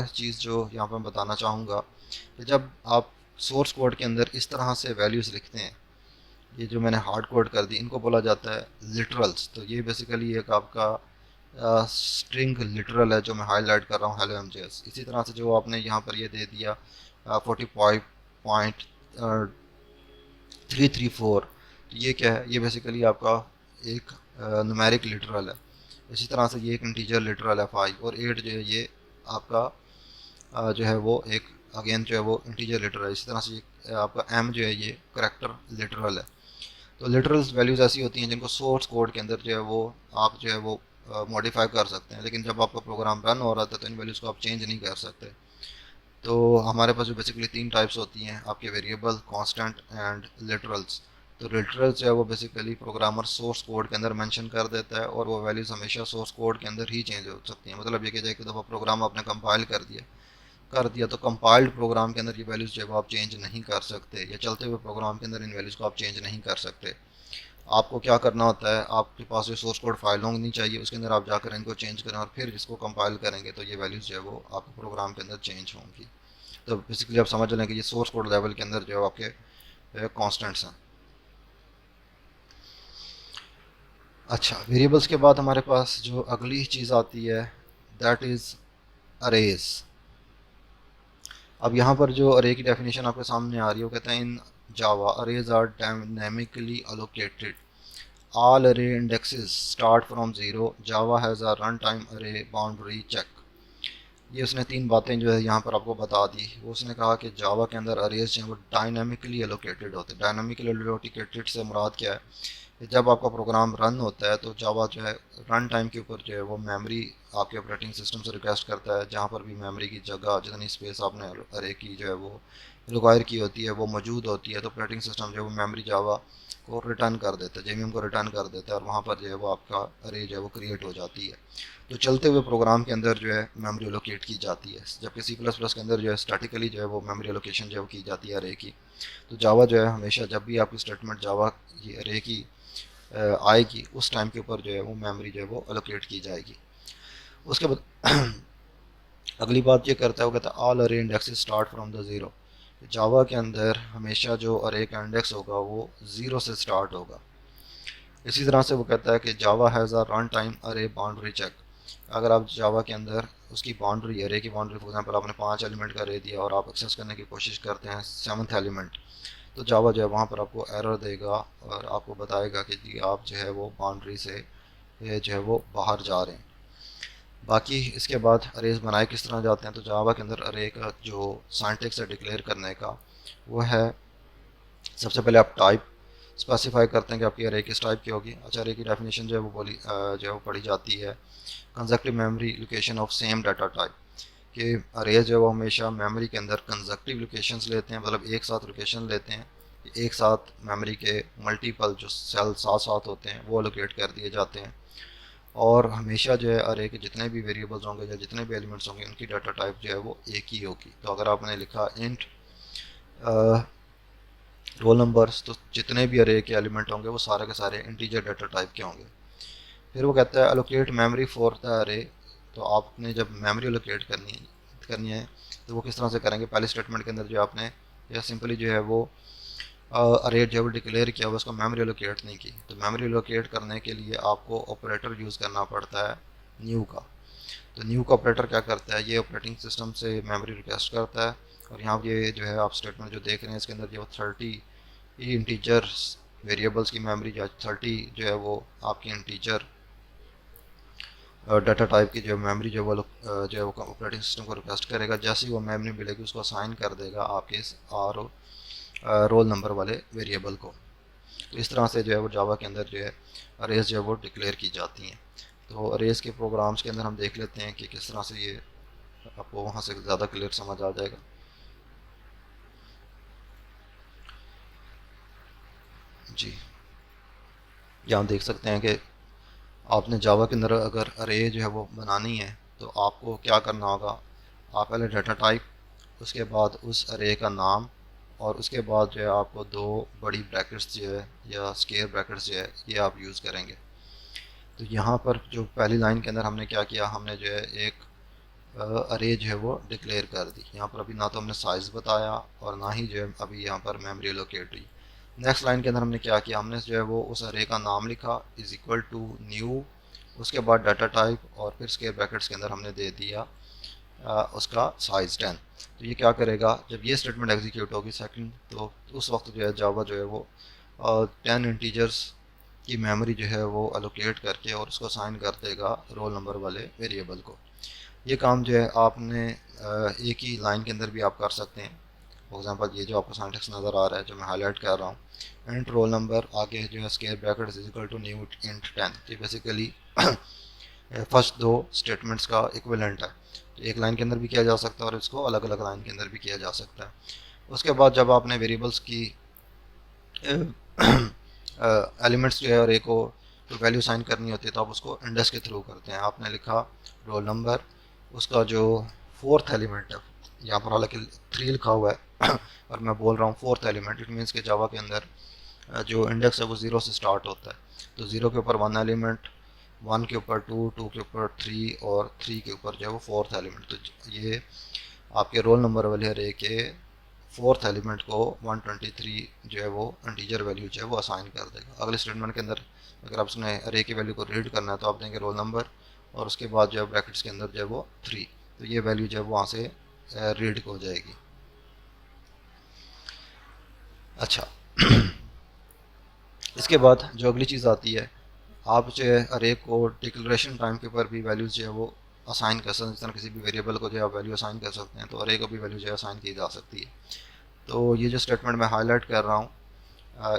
चीज़ जो यहाँ पर मैं बताना चाहूँगा कि जब आप सोर्स कोड के अंदर इस तरह से वैल्यूज़ लिखते हैं, ये जो मैंने हार्ड कोड कर दी, इनको बोला जाता है लिटरल्स। तो ये बेसिकली एक आपका स्ट्रिंग लिटरल है जो मैं हाईलाइट कर रहा हूँ हेलो एमजेएस। इसी तरह से जो आपने यहाँ पर ये दे दिया 45.334, तो ये क्या है, ये बेसिकली आपका एक न्यूमेरिक लिटरल है। इसी तरह से ये एक इंटीजर लिटरल है 5, और 8 जो है ये आपका जो है वो एक अगेन जो है वो इंटीजर लिटरल है। इसी तरह से ये आपका एम जो है ये करेक्टर लिटरल है। तो लिटरल्स वैल्यूज़ ऐसी होती हैं जिनको सोर्स कोड के अंदर जो है वो आप जो है वो मॉडिफाई कर सकते हैं, लेकिन जब आपका प्रोग्राम रन हो रहा था तो इन वैल्यूज़ को आप चेंज नहीं कर सकते। तो हमारे पास जो बेसिकली तीन टाइप्स होती हैं आपके वेरिएबल, कांस्टेंट एंड लिटरल्स। तो लिटरल्स जो है वो बेसिकली प्रोग्रामर सोर्स कोड के अंदर मेंशन कर देता है और वो वैल्यूज़ हमेशा सोर्स कोड के अंदर ही चेंज हो सकती हैं। मतलब ये कि एक दफ़ा प्रोग्राम आपने कंपाइल कर दिया तो कंपाइल्ड प्रोग्राम के अंदर ये वैल्यूज़ जो है वो आप चेंज नहीं कर सकते, या चलते हुए प्रोग्राम के अंदर इन वैल्यूज़ को आप चेंज नहीं कर सकते। आपको क्या करना होता है, आपके पास जो सोर्स कोड फाइल होनी चाहिए उसके अंदर आप जाकर इनको चेंज करें और फिर इसको कंपाइल करेंगे तो ये वैल्यूज़ जो है वो आपके प्रोग्राम के अंदर चेंज होंगी। तो बेसिकली आप समझ लें कि ये सोर्स कोड लेवल के अंदर जो है आपके कॉन्स्टेंट्स हैं। अच्छा, वेरिएबल्स के बाद हमारे पास जो अगली चीज़ आती है दैट इज़ अरेज। अब यहाँ पर जो अरे की डेफिनेशन आपके सामने आ रही है वो कहते हैं in Java arrays are dynamically allocated, all array indexes start from zero, java has a runtime array boundary check। ये उसने तीन बातें जो है यहाँ पर आपको बता दी। वो उसने कहा कि जावा के अंदर अरेज जो है वो डायनामिकली एलोकेटेड होते हैं। डायनामिकली एलोकेटेड से मुराद क्या है कि जब आपका प्रोग्राम रन होता है तो जावा जो है रन टाइम के ऊपर जो है वो मेमोरी आपके ऑपरेटिंग सिस्टम से रिक्वेस्ट करता है, जहाँ पर भी मेमोरी की जगह जितनी स्पेस आपने अरे की जो है वो रिक्वायर की होती है वो मौजूद होती है, तो ऑपरेटिंग सिस्टम जो है वो मेमोरी जावा को रिटर्न कर देता है, जेवीएम को रिटर्न कर देता है और वहाँ पर जो है वो आपका अरे जो है वो क्रिएट हो जाती है। तो चलते हुए प्रोग्राम के अंदर जो है मेमोरी एलोकेट की जाती है, जबकि सी प्लस प्लस के अंदर जो है स्टैटिकली जो है वो मेमोरी एलोकेशन जो है वो की जाती है अरे की। तो जावा जो है हमेशा जब भी आपकी स्टेटमेंट जावा की अरे की आएगी उस टाइम के ऊपर जो है वो मेमोरी जो है वो एलोकेट की जाएगी। उसके बाद अगली बात ये करता है, वो कहता है all array indexes start from the zero. Java के अंदर हमेशा जो अरे का इंडेक्स होगा वो ज़ीरो से स्टार्ट होगा। इसी तरह से वो कहता है कि जावा हैज़ अ रन टाइम अरे बाउंड्री चेक। अगर आप जावा के अंदर उसकी बाउंड्री अरे की बाउंड्री फॉर एग्जांपल आपने 5 एलिमेंट का अरे दिया और आप एक्सेस करने की कोशिश करते हैं 7th एलिमेंट, तो जावा जो है वहाँ पर आपको एरर देगा और आपको बताएगा कि जी आप जो है वो बाउंड्री से जो है वो बाहर जा रहे हैं। बाकी इसके बाद अरेज बनाए किस तरह जाते हैं, तो जावा के अंदर अरे का जो सिंटैक्स है डिक्लेयर करने का वो है, सबसे पहले आप टाइप स्पेसिफाई करते हैं कि आपकी अरे किस टाइप की होगी। अच्छा, अरे की डेफिनेशन जो है वो जो है वो पढ़ी जाती है conjunctive memory location of same data type, कि अरेज जो है वो हमेशा मेमोरी के अंदर कंजक्टिव लोकेशंस लेते हैं, मतलब एक साथ लोकेशन लेते हैं, एक साथ मेमोरी के मल्टीपल जो सेल साथ साथ होते हैं वो लोकेट कर दिए जाते हैं। और हमेशा जो है अरे के जितने भी वेरिएबल्स होंगे या जितने भी एलिमेंट्स होंगे उनकी डाटा टाइप जो है वो एक ही होगी। तो अगर आपने लिखा इंट रोल नंबर्स, तो जितने भी अरे के एलिमेंट होंगे वो सारे के सारे इंटीजर डाटा टाइप के होंगे। फिर वो कहता है अलोकेट मेमोरी फॉर द अरे। तो आपने जब मेमोरी अलोकेट करनी है तो वो किस तरह से करेंगे, पहले स्टेटमेंट के अंदर जो आपने या सिंपली जो है वो अरे जो है वो डिक्लेयर किया हुआ उसको मेमोरी एलोकेट नहीं की, तो मेमोरी एलोकेट करने के लिए आपको ऑपरेटर यूज़ करना पड़ता है न्यू का। तो न्यू का ऑपरेटर क्या करता है, ये ऑपरेटिंग सिस्टम से मेमोरी रिक्वेस्ट करता है और यहाँ ये जो है आप स्टेटमेंट जो देख रहे हैं इसके अंदर जो 30 इंटीजर्स वेरिएबल्स की मेमोरी जो 30 जो है वो आपकी इंटीजर डाटा टाइप की जो मेमोरी जो है वो ऑपरेटिंग सिस्टम को रिक्वेस्ट करेगा। जैसे ही वो मेमोरी मिलेगी उसको असाइन कर देगा आपके इस रोल नंबर वाले वेरिएबल को। तो इस तरह से जो है वो जावा के अंदर जो है अरेज जो है वो डिक्लेयर की जाती हैं। तो अरेज के प्रोग्राम्स के अंदर हम देख लेते हैं कि किस तरह से ये आपको वहाँ से ज़्यादा क्लियर समझ आ जाएगा। जी, यहाँ देख सकते हैं कि आपने जावा के अंदर अगर अरे जो है वो बनानी है तो आपको क्या करना होगा, आप पहले डाटा टाइप, उसके बाद उस अरे का नाम, और उसके बाद जो है आपको दो बड़ी ब्रैकेट्स जो है या स्क्वायर ब्रैकेट्स जो है ये आप यूज़ करेंगे। तो यहाँ पर जो पहली लाइन के अंदर हमने क्या किया, हमने जो है एक अरे जो है वो डिक्लेयर कर दी। यहाँ पर अभी ना तो हमने साइज़ बताया और ना ही जो है अभी यहाँ पर मेमोरी लोकेट हुई। नेक्स्ट लाइन के अंदर हमने क्या किया, हमने जो है वो उस अरे का नाम लिखा इज़ इक्वल टू न्यू, उसके बाद डाटा टाइप और फिर स्क्वायर ब्रैकेट्स के अंदर हमने दे दिया उसका साइज़ 10। तो ये क्या करेगा, जब ये स्टेटमेंट एग्जीक्यूट होगी सेकंड, तो उस वक्त जो है जावा जो है वो 10 इंटीजर्स की मेमोरी जो है वो एलोकेट करके और उसको साइन कर देगा रोल नंबर वाले वेरिएबल को। ये काम जो है आपने एक ही लाइन के अंदर भी आप कर सकते हैं। फॉर एग्जांपल ये जो आपको सिंटैक्स नज़र आ रहा है जो मैं हाईलाइट कर रहा हूँ, इंट रोल नंबर आगे जो है square bracket is equal to new int 10, तो बेसिकली फर्स्ट दो स्टेटमेंट्स का इक्विवेलेंट है। तो एक लाइन के अंदर भी किया जा सकता है और इसको अलग अलग लाइन के अंदर भी किया जा सकता है। उसके बाद जब आपने वेरिएबल्स की एलिमेंट्स जो है अरे को तो वैल्यू साइन करनी होती है तो आप उसको इंडेक्स के थ्रू करते हैं। आपने लिखा रोल नंबर, उसका जो फोर्थ एलिमेंट है, यहाँ पर हालांकि 3 लिखा हुआ है और मैं बोल रहा हूँ फोर्थ एलिमेंट, इट मीन्स के जावा के अंदर जो इंडेक्स है वो 0 से स्टार्ट होता है। तो 0 के ऊपर 1 एलिमेंट, 1 के ऊपर 2, 2 के ऊपर 3 और 3 के ऊपर जो है वो फोर्थ एलिमेंट। तो ये आपके रोल नंबर वाले अरे के फोर्थ एलिमेंट को 123 जो है वो इंटीजर वैल्यू जो है वो असाइन कर देगा। अगले स्टेटमेंट के अंदर अगर आप उसने अरे की वैल्यू को रीड करना है तो आप देंगे रोल नंबर और उसके बाद जो है ब्रैकेट्स के अंदर जो है वो 3, तो ये वैल्यू जो है वहाँ से रीड हो जाएगी। अच्छा इसके बाद जो अगली चीज़ आती है, आप जो है अरे को डिक्लेरेशन टाइम के ऊपर भी वैल्यूज जो है वो असाइन कर सकते हैं। जिस तरह किसी भी वेरिएबल को जो है आप वैल्यू असाइन कर सकते हैं तो अरे को भी वैल्यू जो है असाइन की जा सकती है। तो ये जो स्टेटमेंट मैं हाईलाइट कर रहा हूँ,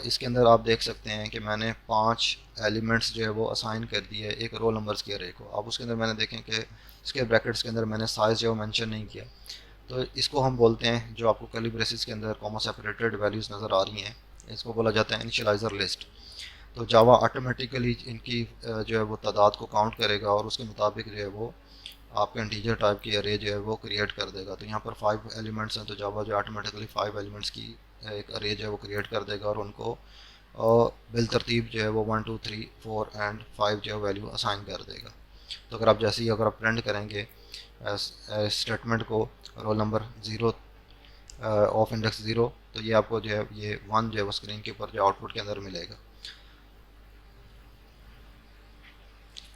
इसके अंदर आप देख सकते हैं कि मैंने 5 एलिमेंट्स जो है वो असाइन कर दिए एक रोल नंबर्स के अरे को। अब उसके अंदर मैंने देखें कि इसके ब्रैकेट्स के अंदर मैंने साइज़ जो है मेंशन नहीं किया, तो इसको हम बोलते हैं, जो आपको कर्ली ब्रेसेस के अंदर कॉमा सेपरेटेड वैल्यूज़ नज़र आ रही हैं, इसको बोला जाता है इनिशियलाइज़र लिस्ट। तो जावा ऑटोमेटिकली इनकी जो है वो तादाद को काउंट करेगा और उसके मुताबिक जो है वो आपके इंटीजर टाइप की अरे जो है वो क्रिएट कर देगा। तो यहाँ पर 5 एलिमेंट्स हैं तो जावा जो ऑटोमेटिकली 5 एलिमेंट्स की एक अरे जो है वो क्रिएट कर देगा और उनको बिल तरतीब जो है वो 1 2 3 4 एंड 5 जो है वैल्यू असाइन कर देगा। तो अगर आप जैसे ही अगर आप प्रिंट करेंगे स्टेटमेंट को रोल नंबर 0 ऑफ इंडेक्स 0, तो ये आपको जो है ये 1 जो है वो स्क्रीन के ऊपर जो आउटपुट के अंदर मिलेगा।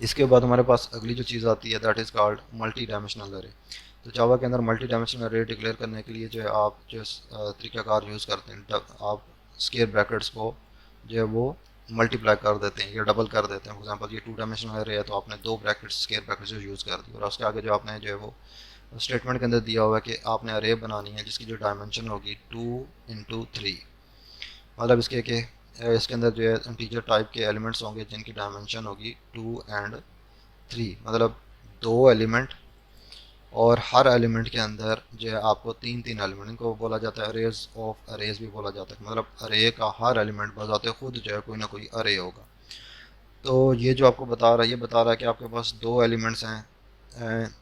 इसके बाद हमारे पास अगली जो चीज़ आती है that is called multi dimensional अरे। तो जावा के अंदर मल्टी डायमेंशनल अरे डिक्लेयर करने के लिए जो है आप जो तरीक़ाकार यूज़ करते हैं, आप स्क्वायर ब्रैकेट्स को जो है वो मल्टीप्लाई कर देते हैं या डबल कर देते हैं। फॉर एग्जांपल ये 2 डायमेंशनल अरे है तो आपने 2 ब्रैकेट्स स्क्वायर ब्रैकेट्स यूज़ कर दी और उसके आगे जो आपने जो है वो स्टेटमेंट के अंदर दिया हुआ है कि आपने अरे बनानी है जिसकी जो डायमेंशन होगी 2 इंटू 3, मतलब इसके कि इसके अंदर जो है इंटीजर टाइप के एलिमेंट्स होंगे जिनकी डायमेंशन होगी 2 एंड 3, मतलब 2 एलिमेंट और हर एलिमेंट के अंदर जो है आपको 3 एलिमेंट, इनको बोला जाता है अरेज ऑफ अरेज भी बोला जाता है, मतलब अरे का हर एलिमेंट बजाते खुद जो है कोई ना कोई अरे होगा। तो ये जो आपको बता रहा है, ये बता रहा है कि आपके पास 2 एलिमेंट्स हैं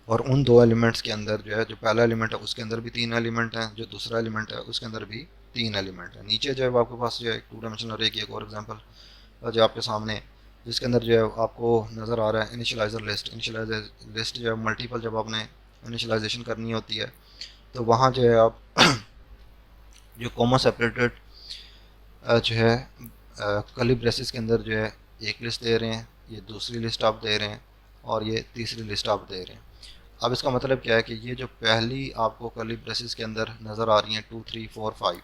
और उन 2 एलिमेंट्स के अंदर जो है जो पहला एलिमेंट है उसके अंदर भी 3 एलिमेंट हैं, जो दूसरा एलिमेंट है उसके अंदर भी 3 एलिमेंट है। नीचे जो है आपके पास जो है 2 डायमेंशनल अरे की एक और एग्जांपल जो आपके सामने, जिसके अंदर जो है आपको नज़र आ रहा है इनिशियलाइज़र लिस्ट। इनिशियलाइजर लिस्ट जो है मल्टीपल जब आपने इनिशियलाइजेशन करनी होती है तो वहाँ जो है आप जो कॉमा सेपरेटेड जो है कर्ली ब्रेसेस के अंदर जो है एक लिस्ट दे रहे हैं, ये दूसरी लिस्ट आप दे रहे हैं और ये तीसरी लिस्ट आप दे रहे हैं। अब इसका मतलब क्या है कि ये जो पहली आपको कर्ली ब्रेसेस के अंदर नज़र आ रही हैं 2 3 4 5,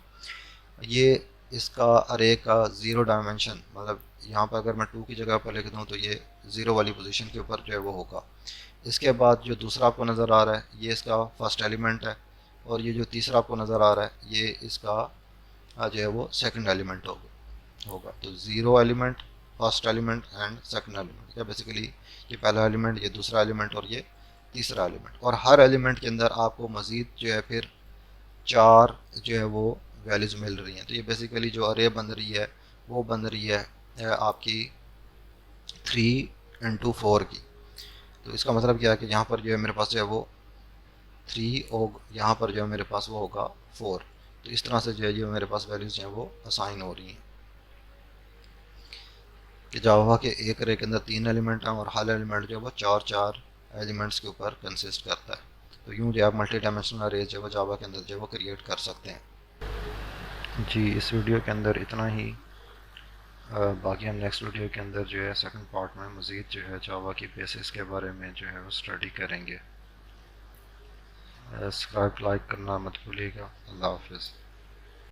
ये इसका अरे का 0 डायमेंशन, मतलब यहाँ पर अगर मैं 2 की जगह पर लिख दूँ तो ये 0 वाली पोजीशन के ऊपर जो है वो होगा। इसके बाद जो दूसरा आपको नज़र आ रहा है ये इसका फर्स्ट एलिमेंट है और ये जो तीसरा आपको नज़र आ रहा है ये इसका जो है वो सेकंड एलिमेंट होगा। तो 0 element, first element and second element, या बेसिकली ये पहला एलिमेंट, ये दूसरा एलिमेंट और ये तीसरा एलिमेंट, और हर एलिमेंट के अंदर आपको मज़ीद जो है फिर 4 जो है वो वैल्यूज़ मिल रही हैं। तो ये बेसिकली जो अरे बन रही है वो बन रही है आपकी 3 इंटू 4 की। तो इसका मतलब क्या है कि यहाँ पर जो है मेरे पास जो है वो 3 और यहाँ पर जो है मेरे पास वो होगा 4। तो इस तरह से जो है ये मेरे पास वैल्यूज़ जो है वो असाइन हो रही हैं कि जावा के एक अरे के अंदर 3 एलिमेंट हैं और हर एलिमेंट जो है वो 4 एलिमेंट्स के ऊपर कंसिस्ट करता है। तो यूँ जो है आप मल्टी डायमेंशनल अरे जो है वो जावा के अंदर जो है वो क्रिएट कर सकते हैं। जी इस वीडियो के अंदर इतना ही। बाकी हम नेक्स्ट वीडियो के अंदर जो है सेकंड पार्ट में मज़ीद जो है जावा की बेसिस के बारे में जो है वो स्टडी करेंगे। सब्सक्राइब लाइक करना मत भूलिएगा। अल्लाह हाफिज़।